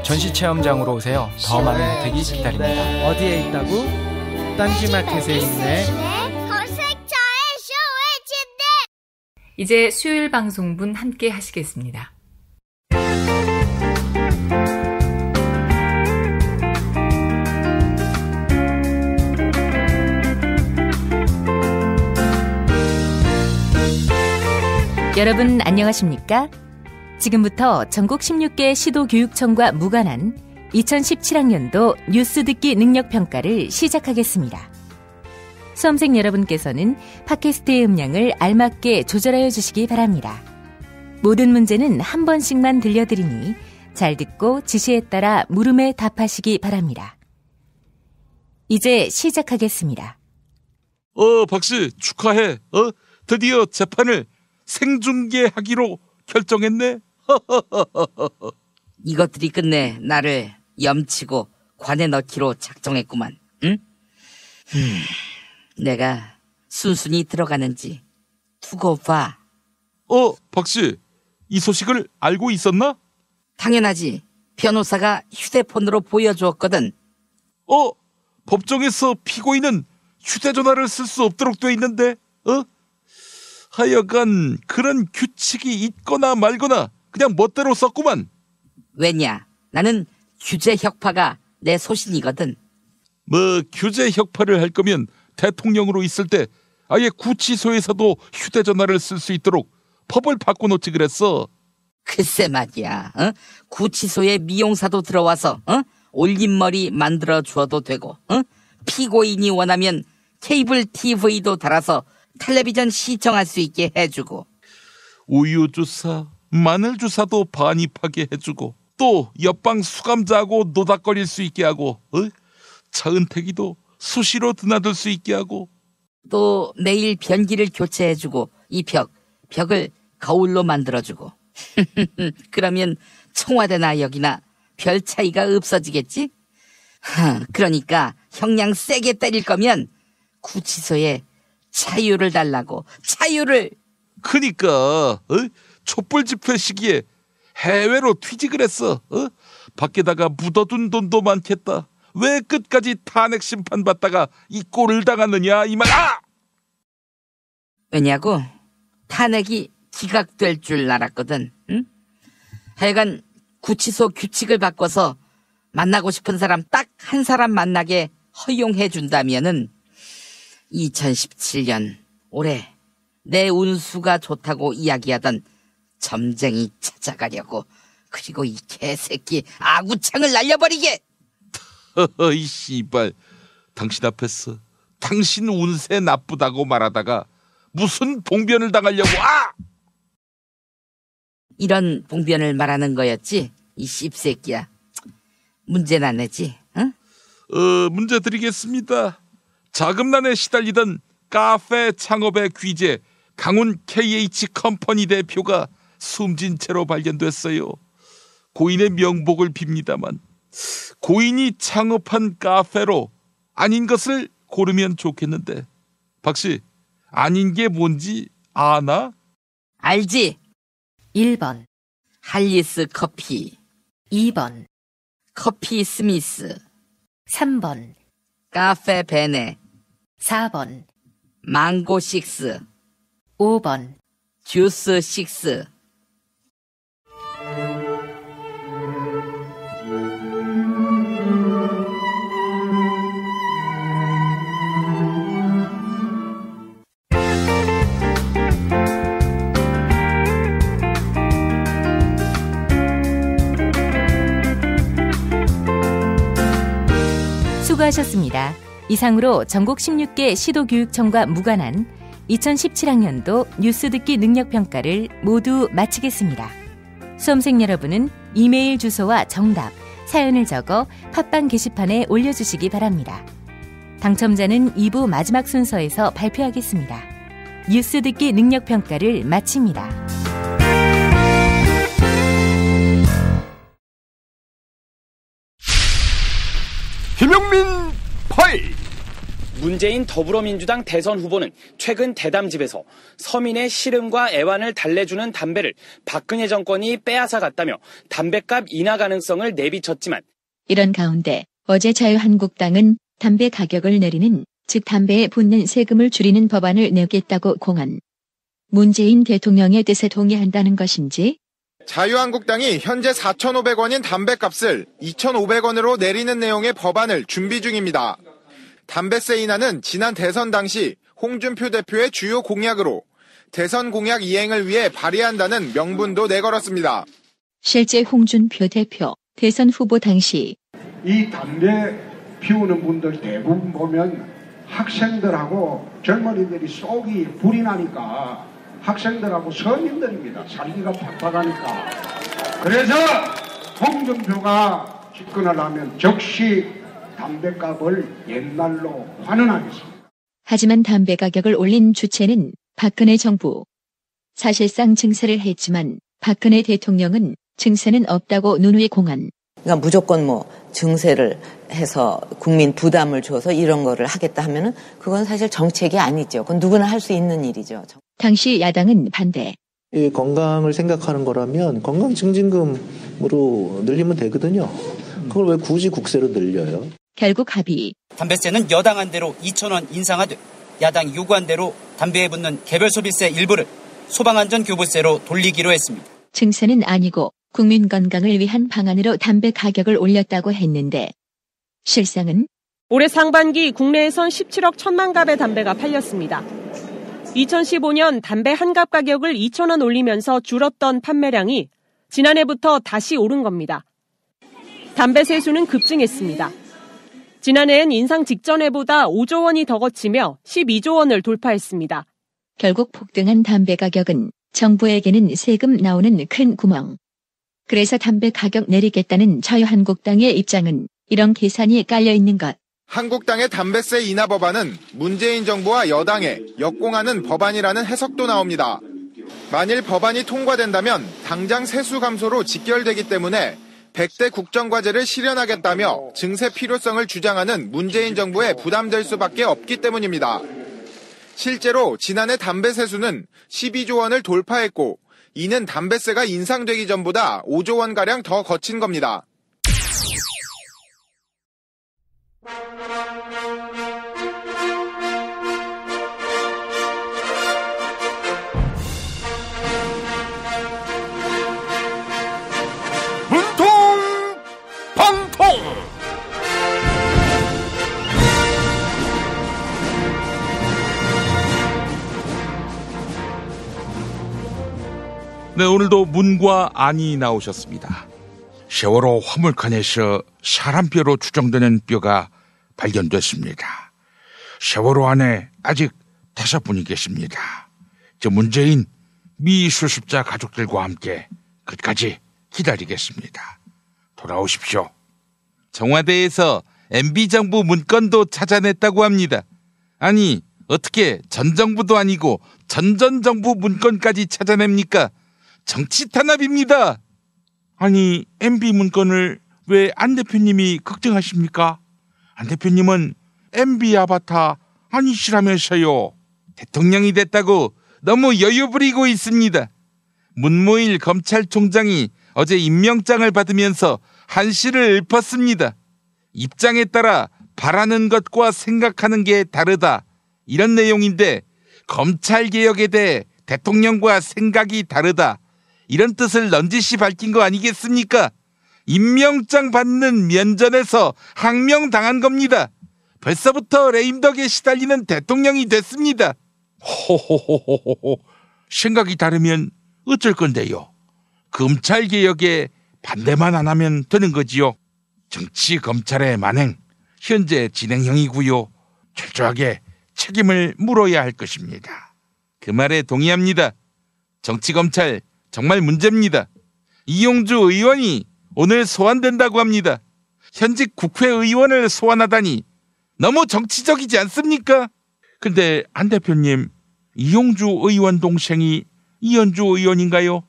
전시 체험장으로 오세요. 더 많은 혜택이 기다립니다. 어디에 있다고? 딴지마켓에 있네.
검색창에 쇼앤침대.
이제 수요일 방송분 함께 하시겠습니다. 여러분 안녕하십니까? 지금부터 전국 16개 시도교육청과 무관한 2017학년도 뉴스 듣기 능력평가를 시작하겠습니다. 수험생 여러분께서는 팟캐스트의 음량을 알맞게 조절하여 주시기 바랍니다. 모든 문제는 한 번씩만 들려드리니 잘 듣고 지시에 따라 물음에 답하시기 바랍니다. 이제 시작하겠습니다.
박씨 축하해. 드디어 재판을 생중계하기로 결정했네.
이것들이 끝내 나를 염치고 관에 넣기로 작정했구만. 응? 내가 순순히 들어가는지 두고 봐.
박씨, 이 소식을 알고 있었나?
당연하지. 변호사가 휴대폰으로 보여주었거든.
법정에서 피고인은 휴대전화를 쓸 수 없도록 돼 있는데, 하여간 그런 규칙이 있거나 말거나 그냥 멋대로 썼구만.
왜냐? 나는 규제 혁파가 내 소신이거든.
규제 혁파를 할 거면 대통령으로 있을 때 아예 구치소에서도 휴대전화를 쓸 수 있도록 법을 바꿔놓지 그랬어.
글쎄 말이야. 구치소에 미용사도 들어와서 올림머리 만들어 주어도 되고, 피고인이 원하면 케이블 TV도 달아서 텔레비전 시청할 수 있게 해주고,
우유주사, 마늘주사도 반입하게 해주고, 또 옆방 수감자하고 노닥거릴 수 있게 하고, 차은택이도 수시로 드나들 수 있게 하고,
또 매일 변기를 교체해주고, 이 벽을 거울로 만들어주고. 그러면 청와대나 여기나 별 차이가 없어지겠지? 그러니까 형량 세게 때릴 거면 구치소에 자유를 달라고. 자유를.
그니까 촛불 집회 시기에 해외로 퇴직을 했어. 밖에다가 묻어둔 돈도 많겠다. 왜 끝까지 탄핵 심판 받다가 이 꼴을 당하느냐 이 말.
왜냐고? 탄핵이 기각될 줄 알았거든. 응? 하여간 구치소 규칙을 바꿔서 만나고 싶은 사람 딱 한 사람 만나게 허용해 준다면은 2017년 올해 내 운수가 좋다고 이야기하던 점쟁이 찾아가려고. 그리고 이 개새끼 아구창을 날려버리게.
이 씨발, 당신 앞에서 당신 운세 나쁘다고 말하다가 무슨 봉변을 당하려고.
이런 봉변을 말하는 거였지 이 씹새끼야. 문제나 내지. 응?
문제 드리겠습니다. 자금난에 시달리던 카페 창업의 귀재 강훈 KH 컴퍼니 대표가 숨진 채로 발견됐어요. 고인의 명복을 빕니다만 고인이 창업한 카페로 아닌 것을 고르면 좋겠는데 박씨, 아닌 게 뭔지 아나?
알지.
1번
할리스 커피,
2번
커피 스미스,
3번
카페 베네,
4번
망고 식스,
5번
주스 식스.
수고하셨습니다. 이상으로 전국 16개 시도교육청과 무관한 2017학년도 뉴스 듣기 능력평가를 모두 마치겠습니다. 수험생 여러분은 이메일 주소와 정답, 사연을 적어 팟빵 게시판에 올려주시기 바랍니다. 당첨자는 2부 마지막 순서에서 발표하겠습니다. 뉴스 듣기 능력평가를 마칩니다.
김용민 파일.
문재인 더불어민주당 대선 후보는 최근 대담집에서 서민의 시름과 애환을 달래주는 담배를 박근혜 정권이 빼앗아 갔다며 담배값 인하 가능성을 내비쳤지만,
이런 가운데 어제 자유한국당은 담배 가격을 내리는, 즉 담배에 붙는 세금을 줄이는 법안을 내겠다고 공언. 문재인 대통령의 뜻에 동의한다는 것인지?
자유한국당이 현재 4,500원인 담배값을 2,500원으로 내리는 내용의 법안을 준비 중입니다. 담배세 인하는 지난 대선 당시 홍준표 대표의 주요 공약으로 대선 공약 이행을 위해 발의한다는 명분도 내걸었습니다.
실제 홍준표 대표 대선 후보 당시
이 담배 피우는 분들 대부분 보면 학생들하고 젊은이들이 속이 불이 나니까 학생들하고 서민들입니다. 살기가 팍팍하니까. 그래서 홍준표가 집권을 하면 즉시 담배값을 옛날로 환원하겠습니다.
하지만 담배 가격을 올린 주체는 박근혜 정부. 사실상 증세를 했지만 박근혜 대통령은 증세는 없다고 누누이 공언.
그러니까 무조건 증세를 해서 국민 부담을 줘서 이런 거를 하겠다 하면은 그건 사실 정책이 아니죠. 그건 누구나 할 수 있는 일이죠.
당시 야당은 반대.
이 건강을 생각하는 거라면 건강증진금으로 늘리면 되거든요. 그걸 왜 굳이 국세로 늘려요?
결국 합의.
담배세는 여당안 대로 2,000원 인상하되 야당이 요구한 대로 담배에 붙는 개별소비세 일부를 소방안전교부세로 돌리기로 했습니다.
증세는 아니고 국민 건강을 위한 방안으로 담배 가격을 올렸다고 했는데 실상은?
올해 상반기 국내에선 17억 1천만 갑의 담배가 팔렸습니다. 2015년 담배 한 갑 가격을 2,000원 올리면서 줄었던 판매량이 지난해부터 다시 오른 겁니다. 담배 세수는 급증했습니다. 지난해엔 인상 직전해보다 5조 원이 더 거치며 12조 원을 돌파했습니다.
결국 폭등한 담배 가격은 정부에게는 세금 나오는 큰 구멍. 그래서 담배 가격 내리겠다는 자유한국당의 입장은 이런 계산이 깔려 있는 것.
한국당의 담배세 인하 법안은 문재인 정부와 여당에 역공하는 법안이라는 해석도 나옵니다. 만일 법안이 통과된다면 당장 세수 감소로 직결되기 때문에 100대 국정과제를 실현하겠다며 증세 필요성을 주장하는 문재인 정부에 부담될 수밖에 없기 때문입니다. 실제로 지난해 담배 세수는 12조 원을 돌파했고 이는 담배세가 인상되기 전보다 5조 원가량 더 거친 겁니다.
네, 오늘도 문과 안이 나오셨습니다.
세월호 화물칸에서 사람뼈로 추정되는 뼈가 발견됐습니다. 세월호 안에 아직 5분이 계십니다. 저 문재인 미수습자 가족들과 함께 끝까지 기다리겠습니다. 돌아오십시오.
청와대에서 MB정부 문건도 찾아냈다고 합니다. 아니, 어떻게 전 정부도 아니고 전전정부 문건까지 찾아냅니까? 정치 탄압입니다.
아니, MB 문건을 왜 안 대표님이 걱정하십니까? 안 대표님은 MB 아바타 아니시라면서요.
대통령이 됐다고 너무 여유 부리고 있습니다. 문무일 검찰총장이 어제 임명장을 받으면서 한시를 읊었습니다. 입장에 따라 바라는 것과 생각하는 게 다르다. 이런 내용인데 검찰개혁에 대해 대통령과 생각이 다르다. 이런 뜻을 넌지시 밝힌 거 아니겠습니까? 임명장 받는 면전에서 항명당한 겁니다. 벌써부터 레임덕에 시달리는 대통령이 됐습니다.
호호호호호호. 생각이 다르면 어쩔 건데요? 검찰개혁에 반대만 안 하면 되는 거지요. 정치 검찰의 만행, 현재 진행형이고요. 철저하게 책임을 물어야 할 것입니다.
그 말에 동의합니다. 정치 검찰 정말 문제입니다. 이용주 의원이 오늘 소환된다고 합니다. 현직 국회의원을 소환하다니 너무 정치적이지 않습니까?
근데 안 대표님, 이용주 의원 동생이 이현주 의원인가요?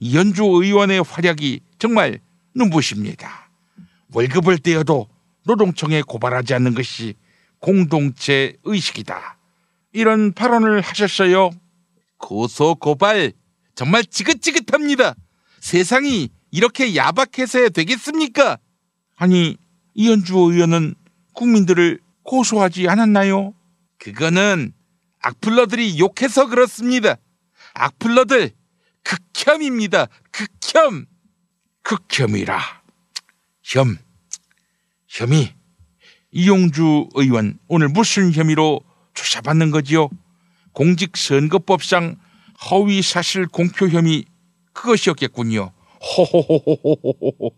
이현주 의원의 활약이 정말 눈부십니다. 월급을 떼어도 노동청에 고발하지 않는 것이 공동체 의식이다. 이런 발언을 하셨어요.
고소 고발 정말 지긋지긋합니다. 세상이 이렇게 야박해서야 되겠습니까?
아니, 이현주 의원은 국민들을 고소하지 않았나요?
그거는 악플러들이 욕해서 그렇습니다. 악플러들 극혐입니다. 극혐.
극혐이라. 혐의. 이용주 의원 오늘 무슨 혐의로 조사받는 거지요? 공직선거법상 허위사실 공표 혐의, 그것이었겠군요. 호호호호호호호.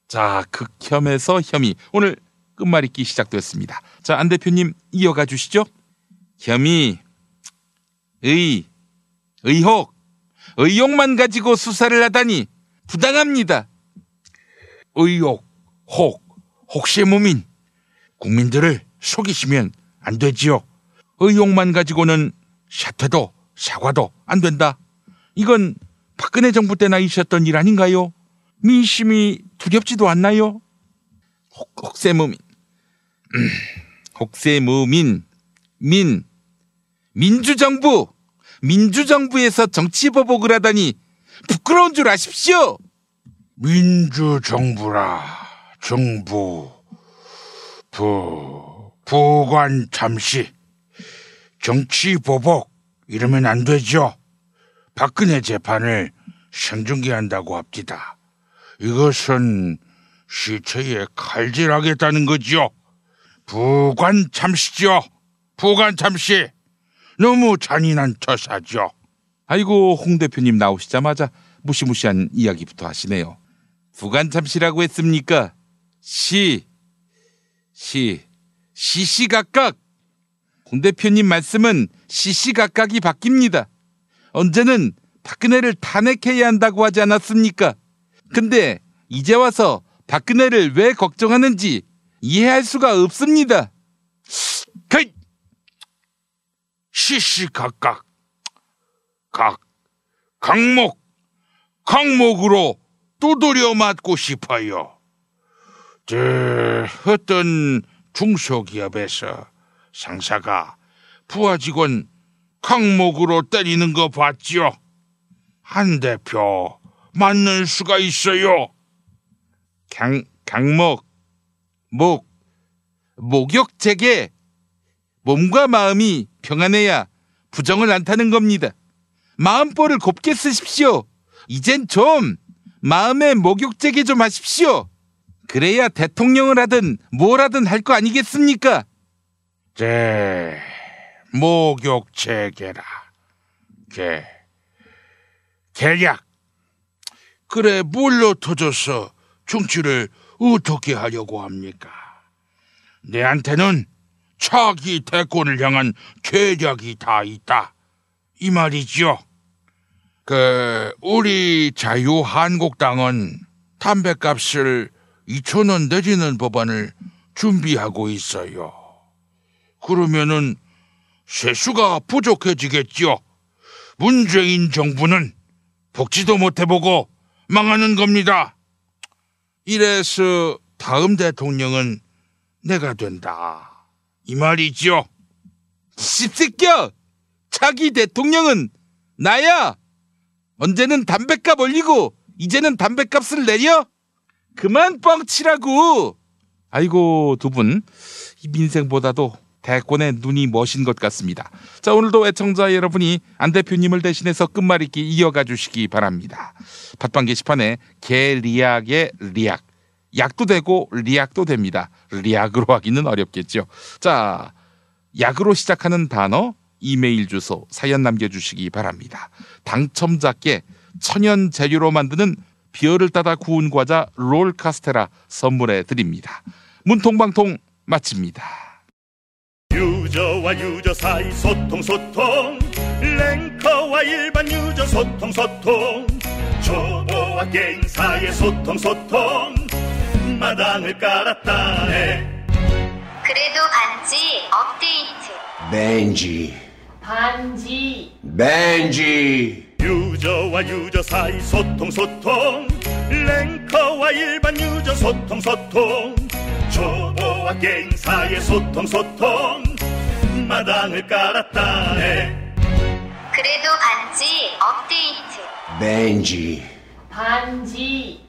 자, 극혐에서 혐의. 오늘 끝말잇기 시작됐습니다. 자, 안 대표님 이어가 주시죠. 혐의, 의혹, 의혹만 가지고 수사를 하다니 부당합니다.
의혹, 혹세무민. 국민들을 속이시면 안 되지요. 의혹만 가지고는 사퇴도 사과도 안 된다. 이건 박근혜 정부 때나 있었던 일 아닌가요? 민심이 두렵지도 않나요?
혹세무민. 혹세무민. 민주정부에서 정치보복을 하다니 부끄러운 줄 아십시오.
민주정부라. 정부. 부관 잠시. 정치보복 이러면 안 되죠. 박근혜 재판을 생중계한다고 합디다. 이것은 시체에 칼질하겠다는 거죠. 부관 참시죠. 부관 참시. 너무 잔인한 처사죠.
아이고, 홍 대표님 나오시자마자 무시무시한 이야기부터 하시네요. 부관 참시라고 했습니까? 시시각각. 홍 대표님 말씀은 시시각각이 바뀝니다. 언제는 박근혜를 탄핵해야 한다고 하지 않았습니까? 근데 이제 와서 박근혜를 왜 걱정하는지 이해할 수가 없습니다.
시시각각. 강목으로 두드려 맞고 싶어요. 어떤 중소기업에서 상사가 부하 직원 강목으로 때리는 거 봤죠? 한 대표 맞는 수가 있어요. 목욕제게 몸과 마음이 평안해야 부정을 안 타는 겁니다. 마음보를 곱게 쓰십시오. 이젠 좀 마음의 목욕제게 좀 하십시오. 그래야 대통령을 하든 뭘 하든 할 거 아니겠습니까? 목욕제게라. 계략. 그래 뭘로 터져서 정치를 어떻게 하려고 합니까? 내한테는 차기 대권을 향한 계략이 다 있다. 이 말이죠. 우리 자유한국당은 담배값을 2,000원 내리는 법안을 준비하고 있어요. 그러면은 세수가 부족해지겠죠. 문재인 정부는 복지도 못 해보고 망하는 겁니다. 이래서 다음 대통령은 내가 된다. 이 말이죠. 씹새끼야! 차기 대통령은 나야! 언제는 담배값 올리고 이제는 담배값을 내려? 그만 뻥치라고!
아이고, 두 분 민생보다도 대권에 눈이 머신 것 같습니다. 자, 오늘도 애청자 여러분이 안 대표님을 대신해서 끝말잇기 이어가 주시기 바랍니다. 팟빵 게시판에 개리약의 리약, 약도 되고 리약도 됩니다. 리약으로 하기는 어렵겠죠. 자, 약으로 시작하는 단어, 이메일 주소, 사연 남겨주시기 바랍니다. 당첨자께 천연 재료로 만드는 비어를 따다 구운 과자 롤 카스테라 선물해 드립니다. 문통방통 마칩니다.
유저와 유저 사이 소통 랭커와 일반 유저 소통 초보와 게임 사이의 소통 마당을 깔았다네.
그래도 반지 업데이트.
반지 유저와 유저 사이 소통 랭커와 일반 유저 소통 초보와 게임 사이의 소통 마당을 깔았다네.
그래도 반지 업데이트.
반지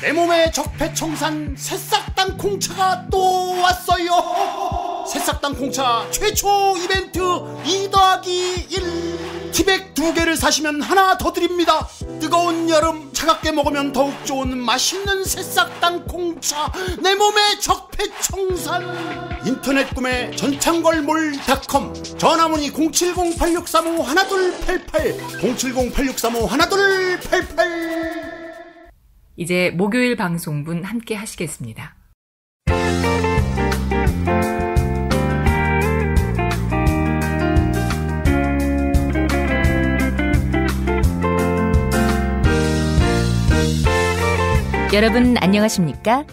내 몸에 적폐청산 새싹당 콩차가 또 왔어요. 새싹당 콩차 최초 이벤트 2+1 티백 2개를 사시면 하나 더 드립니다. 뜨거운 여름 차갑게 먹으면 더욱 좋은 맛있는 새싹당 콩차. 내 몸에 적폐청산. 인터넷 구매 전창걸몰닷컴. 전화문의 070-8635-1288 070-8635-1288.
이제 목요일 방송분 함께 하시겠습니다.
여러분 안녕하십니까?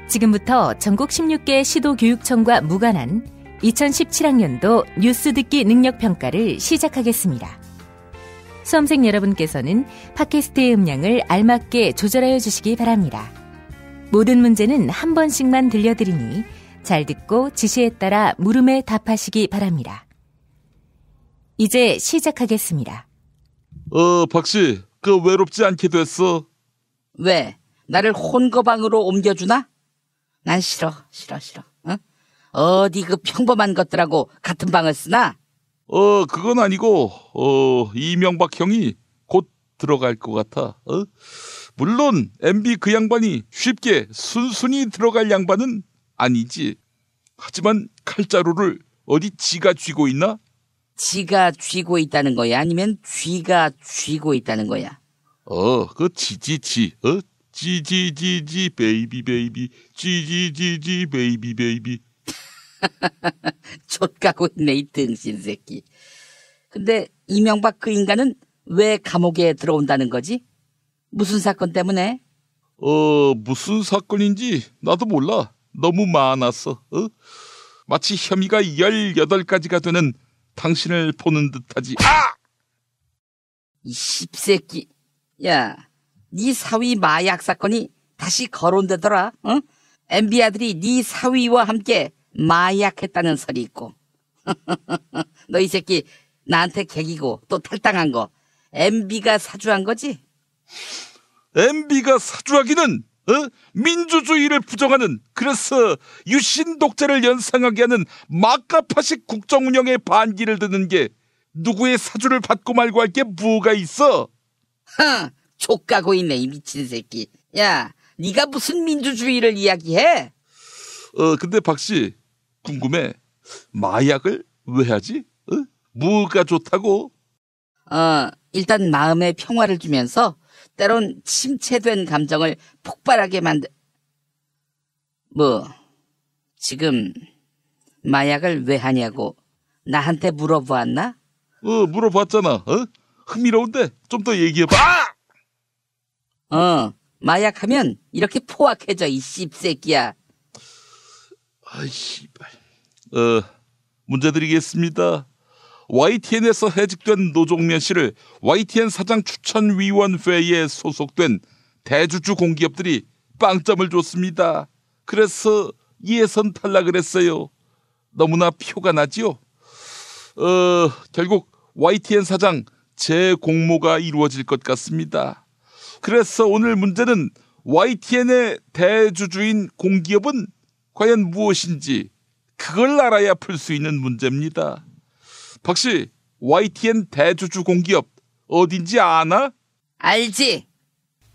지금부터 전국 16개 시도교육청과 무관한 2017학년도 뉴스 듣기 능력평가를 시작하겠습니다. 수험생 여러분께서는 팟캐스트의 음량을 알맞게 조절하여 주시기 바랍니다. 모든 문제는 한 번씩만 들려드리니 잘 듣고 지시에 따라 물음에 답하시기 바랍니다. 이제 시작하겠습니다.
박씨, 외롭지 않게 됐어?
왜? 나를 혼거방으로 옮겨주나? 난 싫어. 어? 어디 평범한 것들하고 같은 방을 쓰나?
그건 아니고, 이명박 형이 곧 들어갈 것 같아. 물론, MB 그 양반이 쉽게 순순히 들어갈 양반은 아니지. 하지만 칼자루를 어디 지가 쥐고 있나?
지가 쥐고 있다는 거야? 아니면 쥐가 쥐고 있다는 거야?
지지지, 지지지지, 베이비, 지지지지, 베이비.
좆가고 있네, 이 등신 새끼. 근데 이명박 그 인간은 왜 감옥에 들어온다는 거지? 무슨 사건 때문에?
무슨 사건인지 나도 몰라. 너무 많았어. 마치 혐의가 18가지가 되는 당신을 보는 듯하지. 아!
이 씹새끼. 야, 네 사위 마약 사건이 다시 거론되더라. 응? MB 아들이 네 사위와 함께 마약했다는 설이 있고. 너 이 새끼 나한테 개기고 또 탈당한 거 MB가 사주한 거지?
MB가 사주하기는 민주주의를 부정하는, 그래서 유신 독재를 연상하게 하는 마카파식 국정 운영의 반기를 드는 게 누구의 사주를 받고 말고 할 게 뭐가 있어?
족가고 있네 이 미친 새끼. 야, 네가 무슨 민주주의를 이야기해?
근데 박씨 궁금해. 마약을 왜 하지? 뭐가 좋다고?
일단 마음의 평화를 주면서 때론 침체된 감정을 폭발하게 만들... 지금 마약을 왜 하냐고 나한테 물어보았나?
물어봤잖아. 흥미로운데 좀 더 얘기해봐.
마약하면 이렇게 포악해져 이 씹새끼야.
아이 씨발. 문제 드리겠습니다. YTN에서 해직된 노종면 씨를 YTN 사장 추천위원회에 소속된 대주주 공기업들이 빵점을 줬습니다. 그래서 예선 탈락을 했어요. 너무나 표가 나지요. 결국 YTN 사장 재공모가 이루어질 것 같습니다. 그래서 오늘 문제는 YTN의 대주주인 공기업은 과연 무엇인지 그걸 알아야 풀 수 있는 문제입니다. 박씨, YTN 대주주 공기업 어딘지 아나?
알지.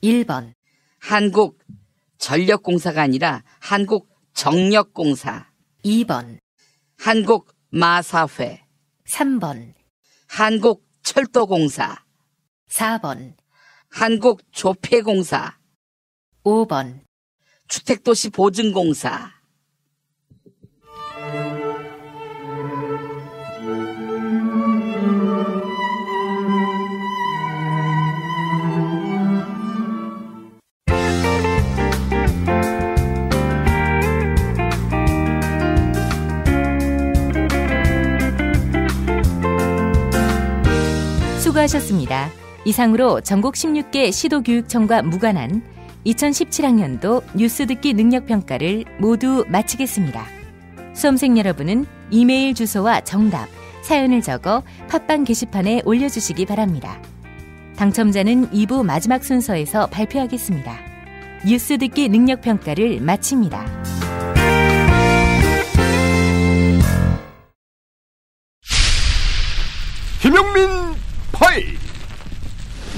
1번
한국전력공사가 아니라 한국정력공사.
2번
한국마사회.
3번
한국철도공사.
4번
한국조폐공사.
5번
주택도시보증공사.
수고하셨습니다. 이상으로 전국 16개 시도교육청과 무관한 2017학년도 뉴스 듣기 능력평가를 모두 마치겠습니다. 수험생 여러분은 이메일 주소와 정답, 사연을 적어 팟빵 게시판에 올려주시기 바랍니다. 당첨자는 2부 마지막 순서에서 발표하겠습니다. 뉴스 듣기 능력평가를 마칩니다.
김용민 파일.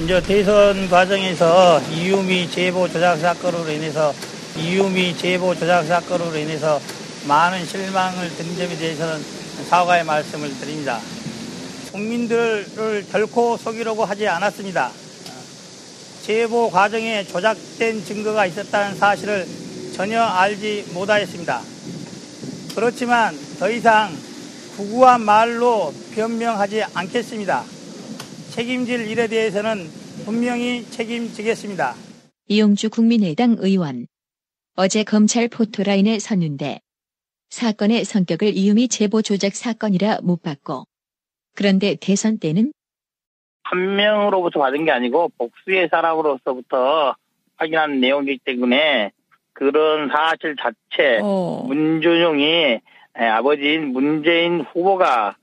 이제 대선 과정에서 이유미 제보 조작 사건으로 인해서 많은 실망을 드린 점에 대해서는 사과의 말씀을 드립니다. 국민들을 결코 속이려고 하지 않았습니다. 제보 과정에 조작된 증거가 있었다는 사실을 전혀 알지 못하였습니다. 그렇지만 더 이상 구구한 말로 변명하지 않겠습니다. 책임질 일에 대해서는 분명히 책임지겠습니다.
이용주 국민의당 의원. 어제 검찰 포토라인에 섰는데 사건의 성격을 이유미 제보 조작 사건이라 못 봤고, 그런데 대선 때는
한 명으로부터 받은 게 아니고 복수의 사람으로서부터 확인한 내용이기 때문에 그런 사실 자체 문준용이 아버지인 문재인 후보가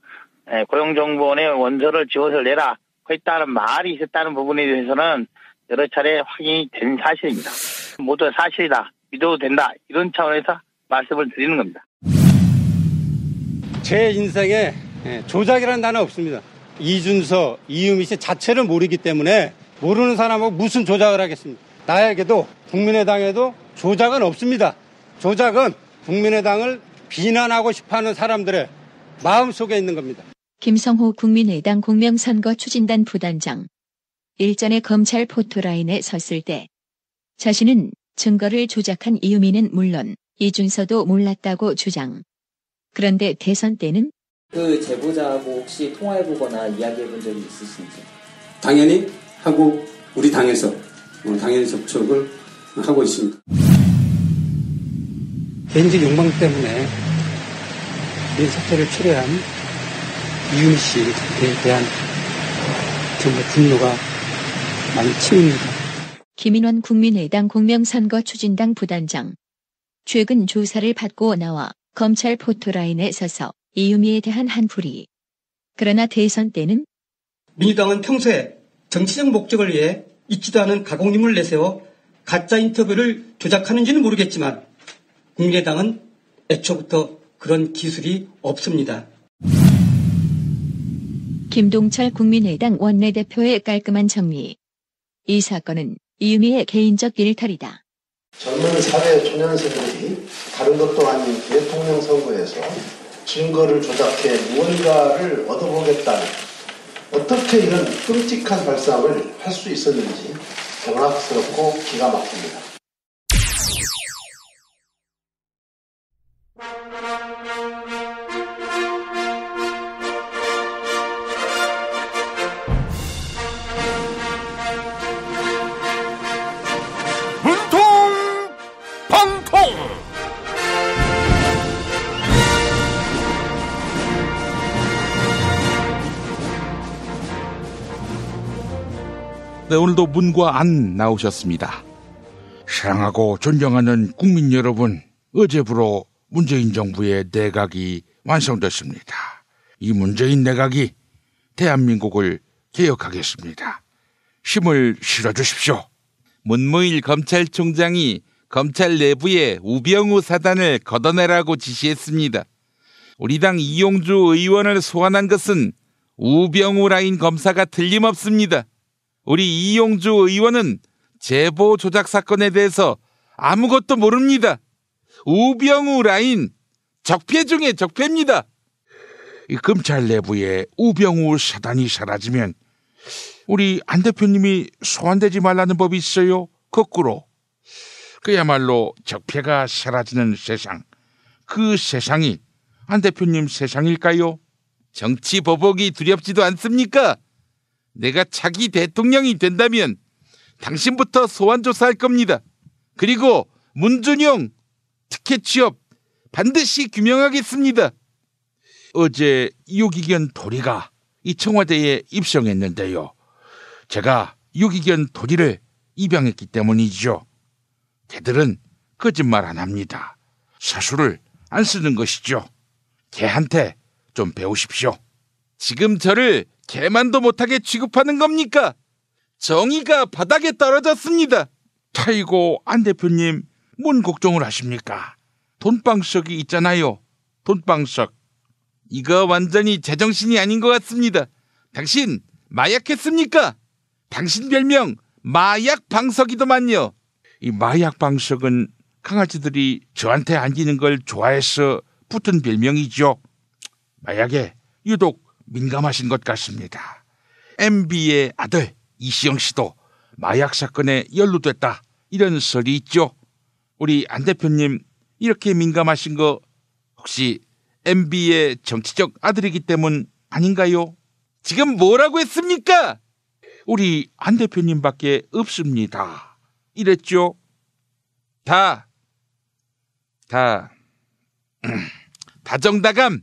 고용정보원에 원서를 지워서 내라 했다는 말이 있었다는 부분에 대해서는 여러 차례 확인이 된 사실입니다. 모두 사실이다, 믿어도 된다, 이런 차원에서 말씀을 드리는 겁니다.
제 인생에 조작이라는 단어 없습니다. 이준서, 이유미 씨 자체를 모르기 때문에 모르는 사람하고 무슨 조작을 하겠습니까? 나에게도 국민의당에도 조작은 없습니다. 조작은 국민의당을 비난하고 싶어하는 사람들의 마음속에 있는 겁니다.
김성호 국민의당 공명선거 추진단 부단장. 일전에 검찰 포토라인에 섰을 때 자신은 증거를 조작한 이유미는 물론 이준서도 몰랐다고 주장. 그런데 대선 때는
그 제보자하고 혹시 통화해보거나 이야기해본 적이 있으신지?
당연히 하고 우리 당에서 당연히 접촉을 하고 있습니다.
왠지 욕망 때문에 이 사태를 출애한 이윤희 씨에 대한 정말 분노가 많이 치입니다.
김인원 국민의당 공명선거 추진당 부단장. 최근 조사를 받고 나와 검찰 포토라인에 서서 이유미에 대한 한풀이. 그러나 대선 때는
민주당은 평소에 정치적 목적을 위해 있지도 않은 가공림을 내세워 가짜 인터뷰를 조작하는지는 모르겠지만 국민의당은 애초부터 그런 기술이 없습니다.
김동철 국민의당 원내대표의 깔끔한 정리. 이 사건은 이유미의 개인적 일탈이다.
젊은 사회 초년생들이 다른 것도 아닌 대통령 선거에서 증거를 조작해 무언가를 얻어보겠다는 어떻게 이런 끔찍한 발상을 할 수 있었는지 경악스럽고 기가 막힙니다.
네, 오늘도 문과 안 나오셨습니다. 사랑하고 존경하는 국민 여러분, 어제부로 문재인 정부의 내각이 완성됐습니다. 이 문재인 내각이 대한민국을 개혁하겠습니다. 힘을 실어주십시오. 문무일 검찰총장이 검찰 내부에 우병우 사단을 걷어내라고 지시했습니다. 우리 당 이용주 의원을 소환한 것은 우병우 라인 검사가 틀림없습니다. 우리 이용주 의원은 제보 조작 사건에 대해서 아무것도 모릅니다. 우병우 라인 적폐 중에 적폐입니다. 이 검찰 내부에 우병우 사단이 사라지면 우리 안 대표님이 소환되지 말라는 법이 있어요. 거꾸로. 그야말로 적폐가 사라지는 세상. 그 세상이 안 대표님 세상일까요? 정치 보복이 두렵지도 않습니까? 내가 차기 대통령이 된다면 당신부터 소환 조사할 겁니다. 그리고 문준용 특혜 취업 반드시 규명하겠습니다. 어제 유기견 도리가 이 청와대에 입성했는데요. 제가 유기견 도리를 입양했기 때문이죠. 개들은 거짓말 안 합니다. 사수를 안 쓰는 것이죠. 개한테 좀 배우십시오. 지금 저를 개만도 못하게 취급하는 겁니까? 정의가 바닥에 떨어졌습니다. 타이고 안 대표님 뭔 걱정을 하십니까? 돈방석이 있잖아요. 돈방석. 이거 완전히 제정신이 아닌 것 같습니다. 당신 마약했습니까? 당신 별명 마약방석이더만요. 이 마약방석은 강아지들이 저한테 안기는 걸 좋아해서 붙은 별명이죠. 마약에 유독 민감하신 것 같습니다. MB의 아들 이시영 씨도 마약 사건에 연루됐다. 이런 설이 있죠. 우리 안 대표님 이렇게 민감하신 거 혹시 MB의 정치적 아들이기 때문 아닌가요? 지금 뭐라고 했습니까? 우리 안 대표님밖에 없습니다. 이랬죠. 다정다감.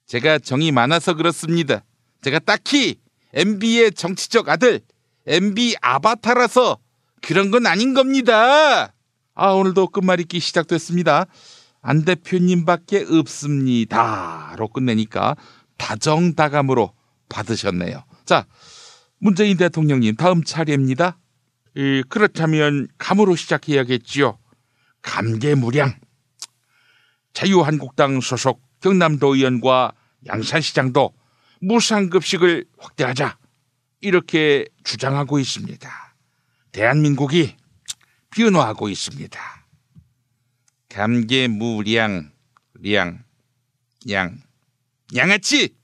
제가 정이 많아서 그렇습니다. 제가 딱히 MB의 정치적 아들, MB 아바타라서 그런 건 아닌 겁니다. 오늘도 끝말잇기 시작됐습니다. 안 대표님밖에 없습니다로 끝내니까 다정다감으로 받으셨네요. 자, 문재인 대통령님 다음 차례입니다. 그렇다면 감으로 시작해야겠지요. 감개무량. 자유한국당 소속 경남도 의원과 양산시장도 무상급식을 확대하자 이렇게 주장하고 있습니다. 대한민국이 변화하고 있습니다. 감개무량, 양아치.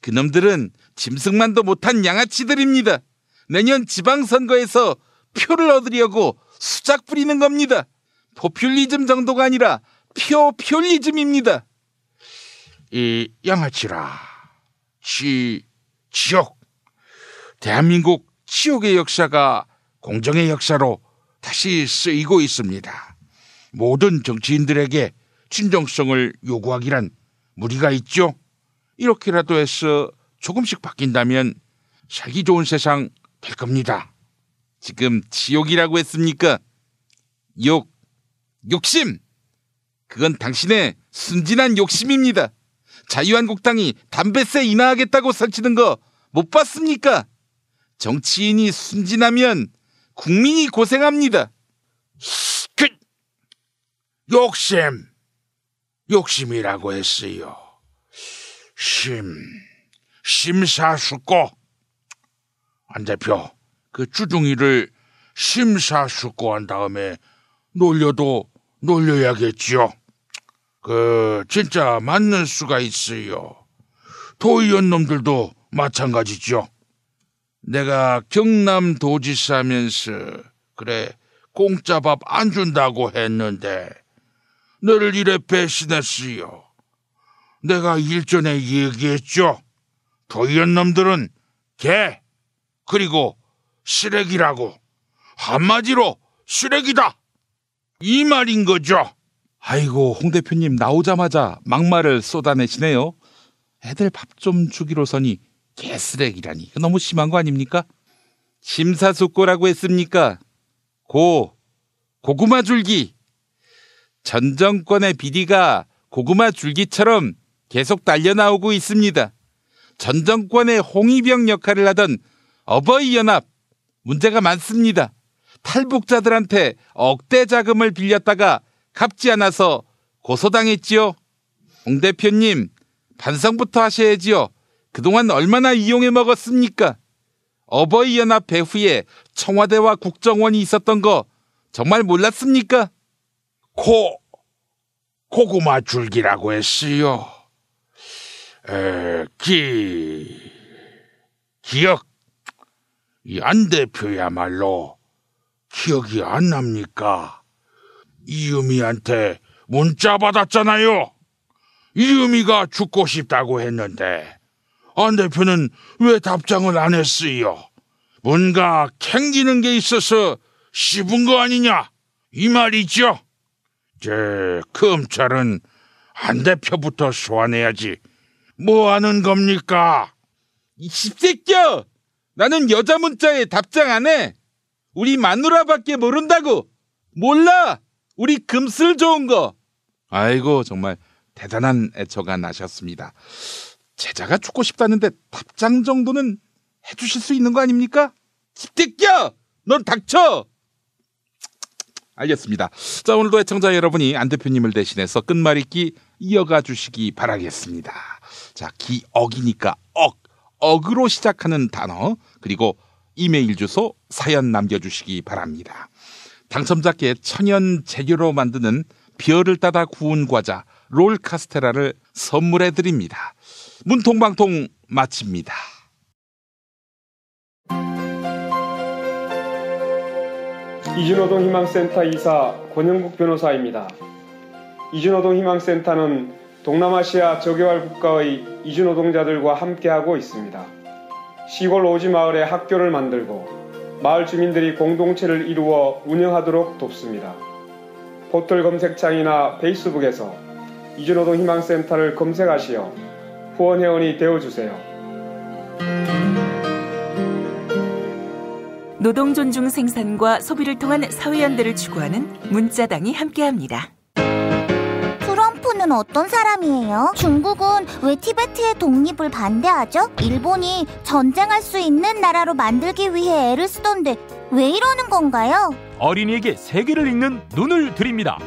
그놈들은 짐승만도 못한 양아치들입니다. 내년 지방선거에서 표를 얻으려고 수작 부리는 겁니다. 포퓰리즘 정도가 아니라 표퓰리즘입니다. 이 양아치라. 지옥. 대한민국 지옥의 역사가 공정의 역사로 다시 쓰이고 있습니다. 모든 정치인들에게 진정성을 요구하기란 무리가 있죠. 이렇게라도 해서 조금씩 바뀐다면 살기 좋은 세상 될 겁니다. 지금 지옥이라고 했습니까? 욕심! 그건 당신의 순진한 욕심입니다. 자유한국당이 담배세 인하하겠다고 설치는 거 못 봤습니까? 정치인이 순진하면 국민이 고생합니다.
욕심이라고 했어요. 심사숙고. 안 대표, 그 주둥이를 심사숙고한 다음에 놀려도 놀려야겠죠. 진짜 맞는 수가 있어요. 도의원 놈들도 마찬가지죠. 내가 경남도지사면서 그래 공짜 밥 안 준다고 했는데 너를 이래 배신했어요. 내가 일전에 얘기했죠. 도의원 놈들은 개 그리고 쓰레기라고. 한마디로 쓰레기다, 이 말인 거죠.
아이고, 홍 대표님 나오자마자 막말을 쏟아내시네요. 애들 밥 좀 주기로서니 개쓰레기라니 너무 심한 거 아닙니까? 심사숙고라고 했습니까? 고구마 줄기. 전 정권의 비리가 고구마 줄기처럼 계속 달려나오고 있습니다. 전 정권의 홍위병 역할을 하던 어버이연합, 문제가 많습니다. 탈북자들한테 억대 자금을 빌렸다가 갚지 않아서 고소당했지요. 홍 대표님, 반성부터 하셔야지요. 그동안 얼마나 이용해 먹었습니까? 어버이연합 배후에 청와대와 국정원이 있었던 거 정말 몰랐습니까?
고구마 줄기라고 했어요. 기억. 이 안 대표야말로 기억이 안 납니까? 이유미한테 문자 받았잖아요. 이유미가 죽고 싶다고 했는데 안 대표는 왜 답장을 안 했어요? 뭔가 캥기는 게 있어서 씹은 거 아니냐, 이 말이죠. 검찰은 안 대표부터 소환해야지. 뭐 하는 겁니까?
이 씹새끼야! 나는 여자 문자에 답장 안 해. 우리 마누라밖에 모른다고. 몰라, 우리 금슬 좋은 거.
아이고, 정말 대단한 애처가 나셨습니다. 제자가 죽고 싶다는데 답장 정도는 해주실 수 있는 거 아닙니까?
씹새끼야! 넌 닥쳐!
알겠습니다. 자, 오늘도 애청자 여러분이 안 대표님을 대신해서 끝말잇기 이어가 주시기 바라겠습니다. 자, 기억이니까 억으로 시작하는 단어, 그리고 이메일 주소, 사연 남겨주시기 바랍니다. 당첨자께 천연 재료로 만드는 비어를 따다 구운 과자 롤 카스테라를 선물해드립니다. 문통방통 마칩니다.
이준호동 희망센터 이사 권영국 변호사입니다. 이준호동 희망센터는 동남아시아 저개발 국가의 이주노동자들과 함께하고 있습니다. 시골 오지 마을에 학교를 만들고 마을 주민들이 공동체를 이루어 운영하도록 돕습니다. 포털 검색창이나 페이스북에서 이주노동 희망센터를 검색하시어 후원회원이 되어주세요.
노동 존중 생산과 소비를 통한 사회연대를 추구하는 문자당이 함께합니다.
트럼프는 어떤 사람이에요? 중국은 왜 티베트의 독립을 반대하죠? 일본이 전쟁할 수 있는 나라로 만들기 위해 애를 쓰던데 왜 이러는 건가요?
어린이에게 세계를 읽는 눈을 드립니다.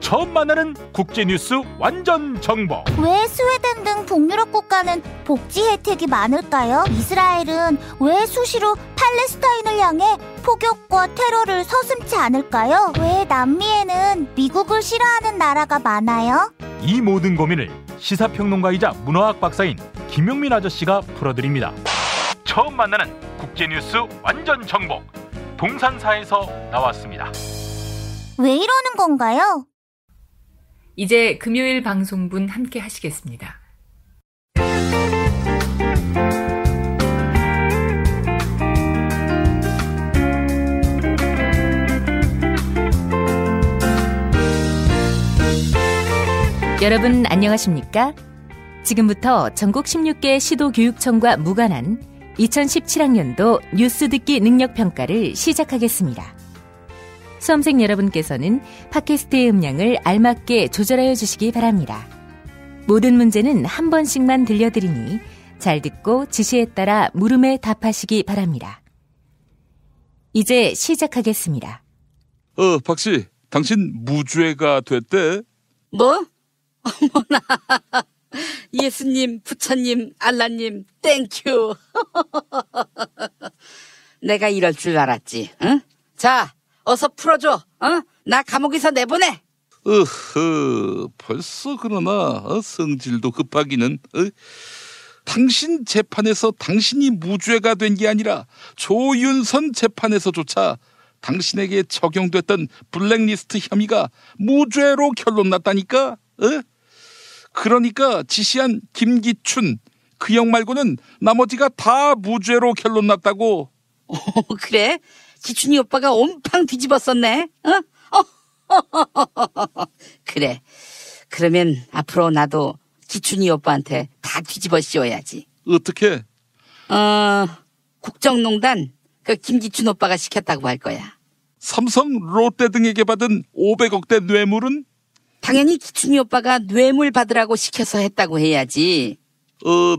처음 만나는 국제뉴스 완전 정보.
왜 스웨덴 등 북유럽 국가는 복지 혜택이 많을까요? 이스라엘은 왜 수시로 팔레스타인을 향해 폭격과 테러를 서슴지 않을까요? 왜 남미에는 미국을 싫어하는 나라가 많아요?
이 모든 고민을 시사평론가이자 문화학 박사인 김용민 아저씨가 풀어드립니다. 처음 만나는 국제뉴스 완전 정보, 동산사에서 나왔습니다.
왜 이러는 건가요?
이제 금요일 방송분 함께 하시겠습니다.
여러분 안녕하십니까? 지금부터 전국 16개 시도교육청과 무관한 2017학년도 뉴스 듣기 능력평가를 시작하겠습니다. 수험생 여러분께서는 팟캐스트의 음량을 알맞게 조절하여 주시기 바랍니다. 모든 문제는 한 번씩만 들려드리니 잘 듣고 지시에 따라 물음에 답하시기 바랍니다. 이제 시작하겠습니다.
박씨, 당신 무죄가 됐대?
뭐? 어머나. 예수님, 부처님, 알라님, 땡큐. 내가 이럴 줄 알았지. 응? 자, 어서 풀어줘. 나 감옥에서 내보내.
벌써 그러나 성질도 급하기는. 당신 재판에서 당신이 무죄가 된 게 아니라 조윤선 재판에서조차 당신에게 적용됐던 블랙리스트 혐의가 무죄로 결론났다니까. 그러니까 지시한 김기춘 그 형 말고는 나머지가 다 무죄로 결론났다고.
그래? 기춘이 오빠가 온팡 뒤집었었네. 그래. 그러면 앞으로 나도 기춘이 오빠한테 다 뒤집어 씌워야지.
어떻게?
국정농단 그 김기춘 오빠가 시켰다고 할 거야.
삼성, 롯데 등에게 받은 500억대 뇌물은?
당연히 기춘이 오빠가 뇌물 받으라고 시켜서 했다고 해야지.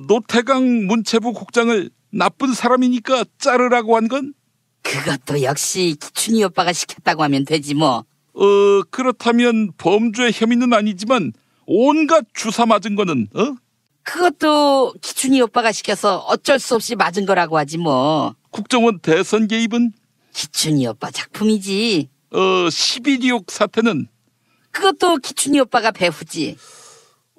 노태강 문체부 국장을 나쁜 사람이니까 자르라고 한 건?
그것도 역시 기춘이 오빠가 시켰다고 하면 되지 뭐.
그렇다면 범죄 혐의는 아니지만 온갖 주사 맞은 거는?
그것도 기춘이 오빠가 시켜서 어쩔 수 없이 맞은 거라고 하지 뭐.
국정원 대선 개입은?
기춘이 오빠 작품이지.
12.26 사태는?
그것도 기춘이 오빠가 배후지.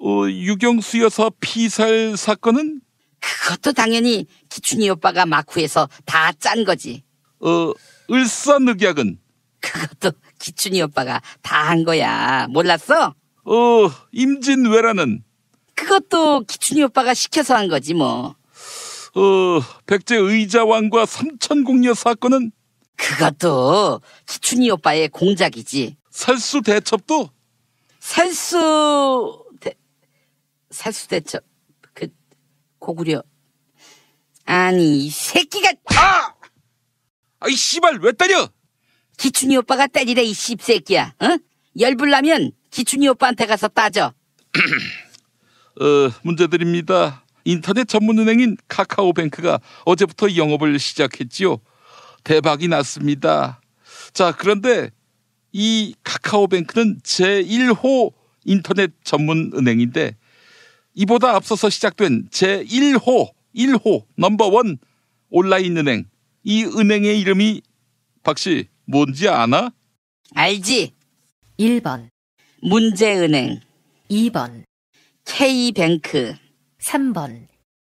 유경수 여사 피살 사건은?
그것도 당연히 기춘이 오빠가 마쿠에서 다 짠 거지.
을사늑약은?
그것도 기춘이 오빠가 다 한 거야. 몰랐어?
임진왜란은?
그것도 기춘이 오빠가 시켜서 한 거지 뭐.
백제 의자왕과 삼천공녀 사건은?
그것도 기춘이 오빠의 공작이지.
살수대첩도?
살수대첩 고구려. 아니 이 새끼가.
아이 씨발 왜 때려?
기춘이 오빠가 때리래 이 씹새끼야. 열불나면 기춘이 오빠한테 가서 따져.
문제 드립니다. 인터넷 전문은행인 카카오뱅크가 어제부터 영업을 시작했지요. 대박이 났습니다. 자, 그런데 이 카카오뱅크는 제1호 인터넷 전문은행인데 이보다 앞서서 시작된 제1호 넘버원 온라인 은행, 이 은행의 이름이 박씨 뭔지 아나?
알지.
1번
문제은행,
2번
K뱅크,
3번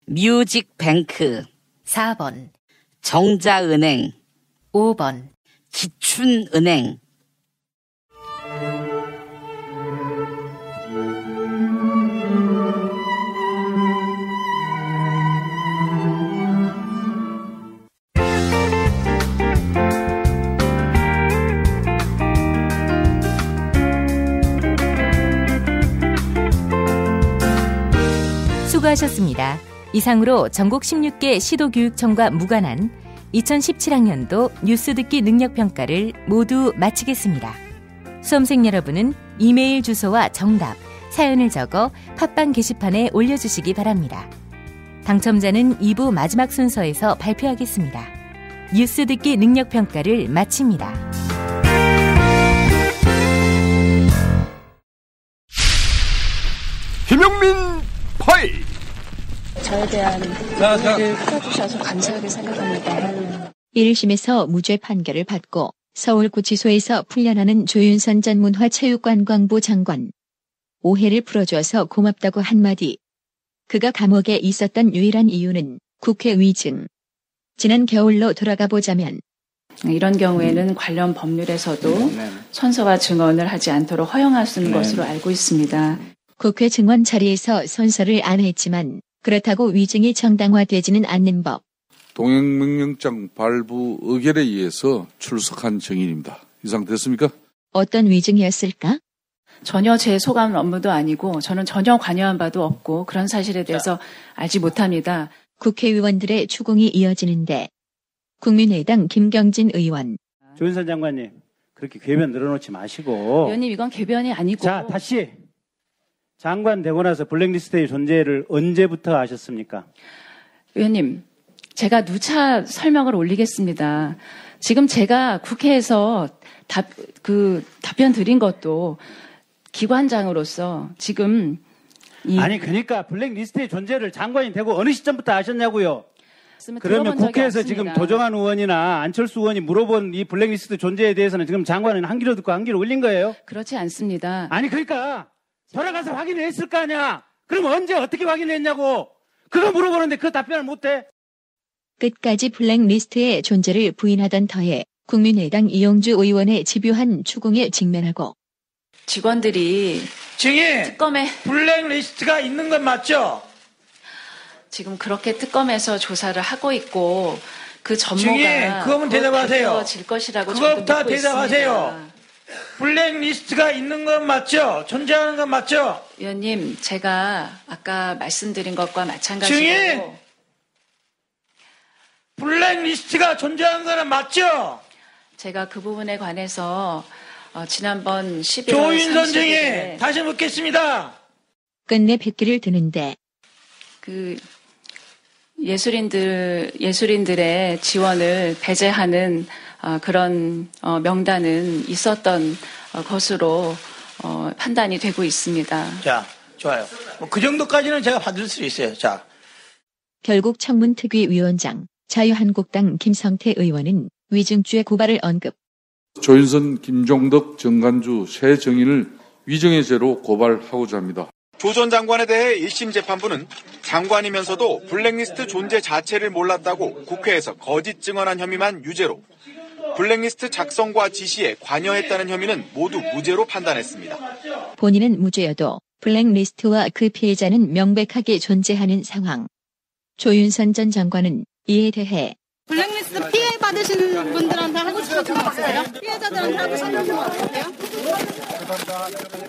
뮤직뱅크,
4번
정자은행,
5번
기춘은행.
수고하셨습니다. 이상으로 전국 16개 시도교육청과 무관한 2017학년도 뉴스 듣기 능력평가를 모두 마치겠습니다. 수험생 여러분은 이메일 주소와 정답, 사연을 적어 팟빵 게시판에 올려주시기 바랍니다. 당첨자는 2부 마지막 순서에서 발표하겠습니다. 뉴스 듣기 능력평가를 마칩니다.
김용민 파일.
저에 대한 의견을 풀어주셔서 감사하게 생각합니다.
1심에서 무죄 판결을 받고 서울구치소에서 풀려나는 조윤선 전 문화체육관광부 장관. 오해를 풀어줘서 고맙다고 한마디. 그가 감옥에 있었던 유일한 이유는 국회 위증. 지난 겨울로 돌아가 보자면
이런 경우에는 관련 법률에서도 선서와 증언을 하지 않도록 허용하는 것으로 알고 있습니다.
국회 증언 자리에서 선서를 안 했지만 그렇다고 위증이 정당화되지는 않는 법.
동행명령장 발부 의결에 의해서 출석한 증인입니다. 이상 됐습니까?
어떤 위증이었을까?
전혀 제 소감 업무도 아니고 저는 전혀 관여한 바도 없고 그런 사실에 대해서 알지 못합니다.
국회의원들의 추궁이 이어지는데 국민의당 김경진 의원.
조윤선 장관님, 그렇게 궤변 늘어놓지 마시고.
의원님, 이건 궤변이 아니고.
자, 다시. 장관 되고 나서 블랙리스트의 존재를 언제부터 아셨습니까?
의원님, 제가 누차 설명을 올리겠습니다. 지금 제가 국회에서 답변 드린 것도 기관장으로서 지금
아니, 그러니까 블랙리스트의 존재를 장관이 되고 어느 시점부터 아셨냐고요? 그러면 국회에서 지금 도정환 의원이나 안철수 의원이 물어본 이 블랙리스트 존재에 대해서는 지금 장관은 한 귀로 듣고 한 귀로 울린 거예요?
그렇지 않습니다.
아니, 그러니까 돌아가서 확인을 했을 거 아니야? 그럼 언제 어떻게 확인했냐고? 그거 물어보는데 그 답변을 못해?
끝까지 블랙리스트의 존재를 부인하던 터에 국민의당 이용주 의원의 집요한 추궁에 직면하고
직원들이
증인
특검에
블랙리스트가 있는 건 맞죠?
지금 그렇게 특검에서 조사를 하고 있고 그 전모가
증인 그거면 대답하세요.
질 것이라고
그것부터 대답하세요. 있습니다. 블랙리스트가 있는 건 맞죠? 존재하는 건 맞죠?
의원님, 제가 아까 말씀드린 것과 마찬가지로
증인 블랙리스트가 존재하는 거는 맞죠?
제가 그 부분에 관해서 지난번 11월
조윤선 증인 다시 묻겠습니다.
끝내 뵙기를 드는데
그 예술인들의 지원을 배제하는 그런 명단은 있었던 것으로 판단이 되고 있습니다.
자, 좋아요. 그 정도까지는 제가 받을 수 있어요. 자,
결국 청문특위위원장 자유한국당 김성태 의원은 위증죄 고발을 언급.
조윤선, 김종덕, 정관주 세 증인을 위증의 죄로 고발하고자 합니다.
조 전 장관에 대해 1심 재판부는 장관이면서도 블랙리스트 존재 자체를 몰랐다고 국회에서 거짓 증언한 혐의만 유죄로, 블랙리스트 작성과 지시에 관여했다는 혐의는 모두 무죄로 판단했습니다.
본인은 무죄여도 블랙리스트와 그 피해자는 명백하게 존재하는 상황. 조윤선 전 장관은 이에 대해
블랙리스트 피해 받으신 분들한테 하고 싶으신 거 없으세요? 피해자들한테 하고 싶으신 거 없으세요?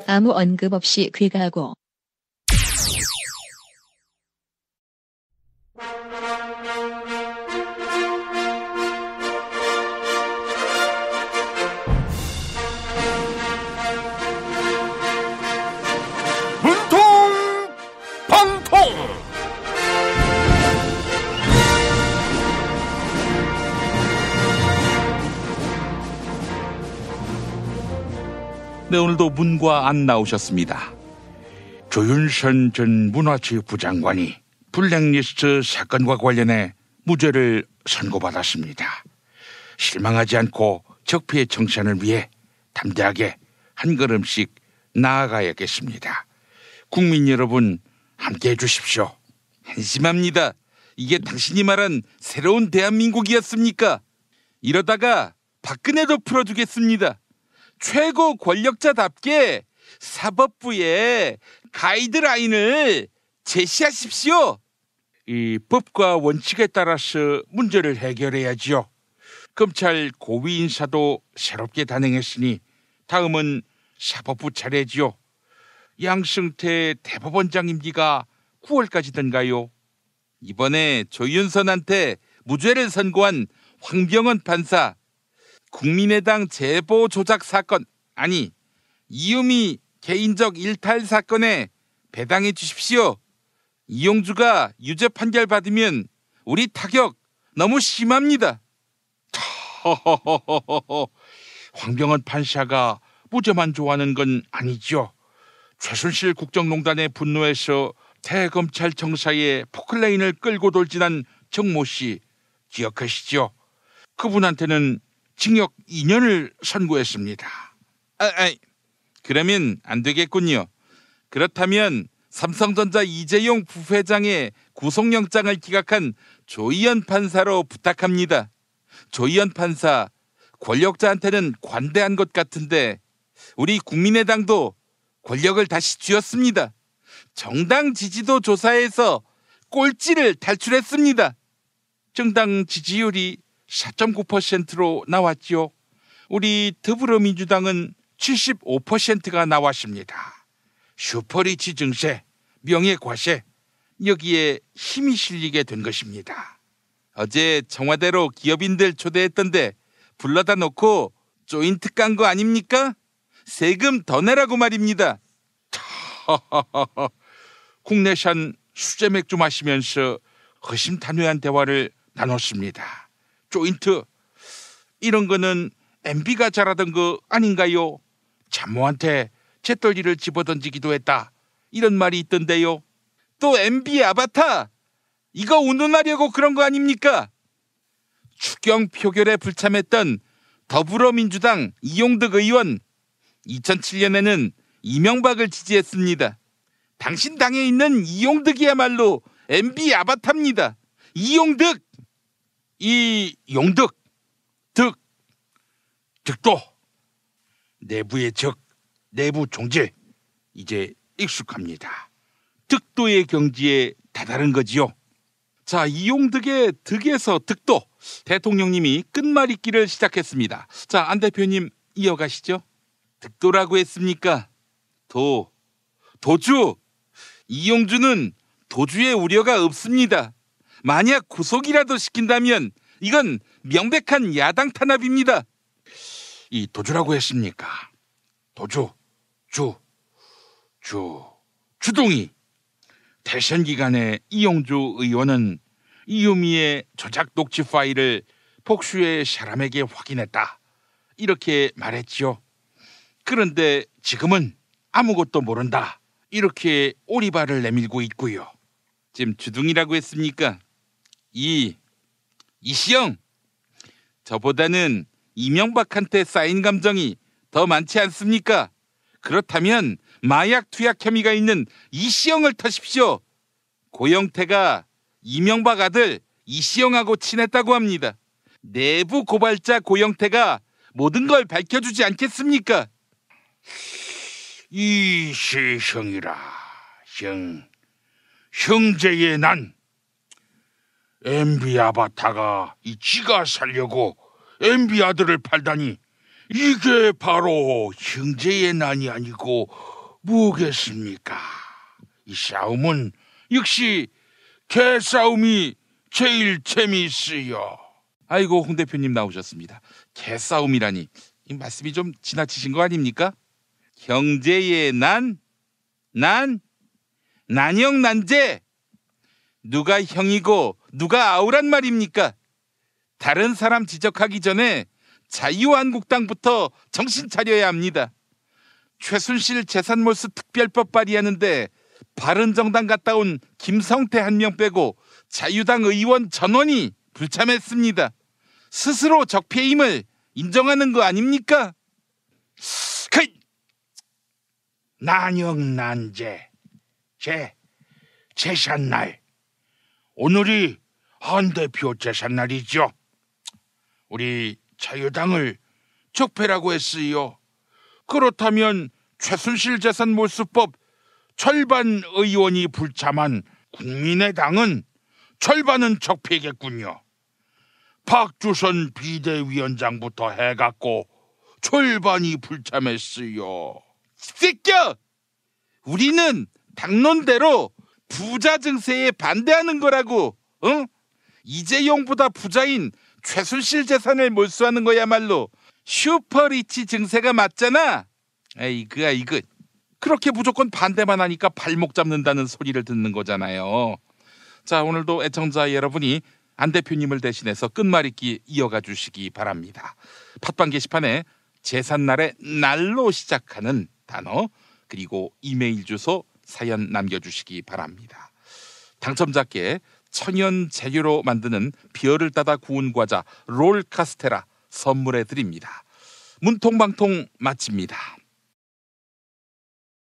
아무 언급 없이 귀가하고
네, 오늘도 문과 안 나오셨습니다. 조윤선 전 문화체육부 장관이 블랙리스트 사건과 관련해 무죄를 선고받았습니다. 실망하지 않고 적폐의 청산을 위해 담대하게 한 걸음씩 나아가야겠습니다. 국민 여러분, 함께해 주십시오. 한심합니다. 이게 당신이 말한 새로운 대한민국이었습니까? 이러다가 박근혜도 풀어주겠습니다. 최고 권력자답게 사법부에 가이드라인을 제시하십시오. 이 법과 원칙에 따라서 문제를 해결해야지요. 검찰 고위 인사도 새롭게 단행했으니 다음은 사법부 차례지요. 양승태 대법원장 임기가 9월까지던가요. 이번에 조윤선한테 무죄를 선고한 황병헌 판사, 국민의당 제보 조작 사건, 아니 이유미 개인적 일탈 사건에 배당해 주십시오. 이용주가 유죄 판결 받으면 우리 타격 너무 심합니다. 황병헌 판사가 무죄만 좋아하는 건 아니죠. 최순실 국정농단에 분노해서 대검찰청사에 포클레인을 끌고 돌진한 정모 씨 기억하시죠? 그분한테는 징역 2년을 선고했습니다. 그러면 안 되겠군요. 그렇다면 삼성전자 이재용 부회장의 구속영장을 기각한 조희연 판사로 부탁합니다. 조희연 판사, 권력자한테는 관대한 것 같은데 우리 국민의당도 권력을 다시 쥐었습니다. 정당 지지도 조사에서 꼴찌를 탈출했습니다. 정당 지지율이 4.9%로 나왔죠. 우리 더불어민주당은 75%가 나왔습니다. 슈퍼리치 증세, 명예과세, 여기에 힘이 실리게 된 것입니다. 어제 청와대로 기업인들 초대했던데 불러다 놓고 조인트 깐 거 아닙니까? 세금 더 내라고 말입니다. 국내산 수제 맥주 마시면서 허심탄회한 대화를 나눴습니다. 조인트, 이런 거는 MB가 잘하던 거 아닌가요? 참모한테 재떨리를 집어던지기도 했다, 이런 말이 있던데요. 또 MB 아바타, 이거 운운하려고 그런 거 아닙니까? 추경 표결에 불참했던 더불어민주당 이용득 의원, 2007년에는 이명박을 지지했습니다. 당신 당에 있는 이용득이야말로 MB 아바타입니다. 이용득, 이용득, 득도, 내부의 적, 내부 총질, 이제 익숙합니다. 득도의 경지에 다다른 거지요. 자, 이용득의 득에서 득도, 대통령님이 끝말잇기를 시작했습니다. 자, 안 대표님 이어가시죠. 득도라고 했습니까? 도주. 이용주는 도주의 우려가 없습니다. 만약 구속이라도 시킨다면 이건 명백한 야당 탄압입니다. 이 도주라고 했습니까? 도주, 주둥이. 대선 기간에 이용주 의원은 이유미의 조작 녹취 파일을 복수의 사람에게 확인했다, 이렇게 말했지요. 그런데 지금은 아무것도 모른다, 이렇게 오리발을 내밀고 있고요. 지금 주둥이라고 했습니까? 이시영, 저보다는 이명박한테 쌓인 감정이 더 많지 않습니까? 그렇다면 마약 투약 혐의가 있는 이시영을 터십시오. 고영태가 이명박 아들 이시영하고 친했다고 합니다. 내부 고발자 고영태가 모든 걸 밝혀주지 않겠습니까? 이시형이라, 형제의 난, MB 아바타가 지가 살려고 MB 아들을 팔다니, 이게 바로 형제의 난이 아니고 뭐겠습니까? 이 싸움은 역시 개싸움이 제일 재미있어요. 아이고, 홍 대표님 나오셨습니다. 개싸움이라니, 이 말씀이 좀 지나치신 거 아닙니까? 형제의 난형난제. 누가 형이고 누가 아우란 말입니까? 다른 사람 지적하기 전에 자유한국당부터 정신 차려야 합니다. 최순실 재산몰수 특별법 발의하는데 바른정당 갔다 온 김성태 한 명 빼고 자유당 의원 전원이 불참했습니다. 스스로 적폐임을 인정하는 거 아닙니까? 난형난제, 제삿날. 오늘이 한 대표 제삿날이죠. 우리 자유당을 적폐라고 했어요. 그렇다면 최순실 재산몰수법 절반 의원이 불참한 국민의당은 절반은 적폐겠군요. 박주선 비대위원장부터 해갖고 절반이 불참했어요. 새끼야! 우리는 당론대로 부자 증세에 반대하는 거라고. 이재용보다 부자인 최순실 재산을 몰수하는 거야말로 슈퍼리치 증세가 맞잖아. 이거 그렇게 무조건 반대만 하니까 발목 잡는다는 소리를 듣는 거잖아요. 자, 오늘도 애청자 여러분이 안 대표님을 대신해서 끝말잇기 이어가 주시기 바랍니다. 팟빵 게시판에 제삿날의 날로 시작하는 단어, 그리고 이메일 주소, 사연 남겨주시기 바랍니다. 당첨자께 천연 재료로 만드는 비열을 따다 구운 과자 롤 카스테라 선물해 드립니다. 문통방통 마칩니다.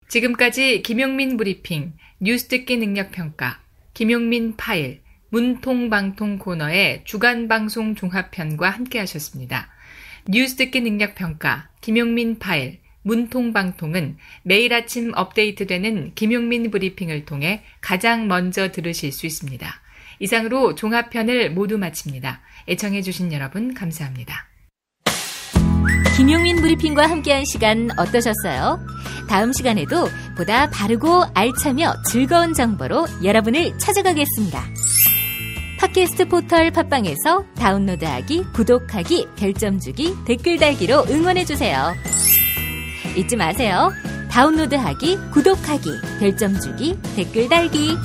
지금까지 김용민 브리핑, 뉴스 듣기 능력평가, 김용민 파일, 문통방통 코너의 주간방송 종합편과 함께하셨습니다. 뉴스 듣기 능력평가, 김용민 파일, 문통방통은 매일 아침 업데이트되는 김용민 브리핑을 통해 가장 먼저 들으실 수 있습니다. 이상으로 종합편을 모두 마칩니다. 애청해주신 여러분 감사합니다.
김용민 브리핑과 함께한 시간 어떠셨어요? 다음 시간에도 보다 바르고 알차며 즐거운 정보로 여러분을 찾아가겠습니다. 팟캐스트 포털 팟빵에서 다운로드하기, 구독하기, 별점 주기, 댓글 달기로 응원해주세요. 잊지 마세요. 다운로드하기, 구독하기, 별점 주기, 댓글 달기.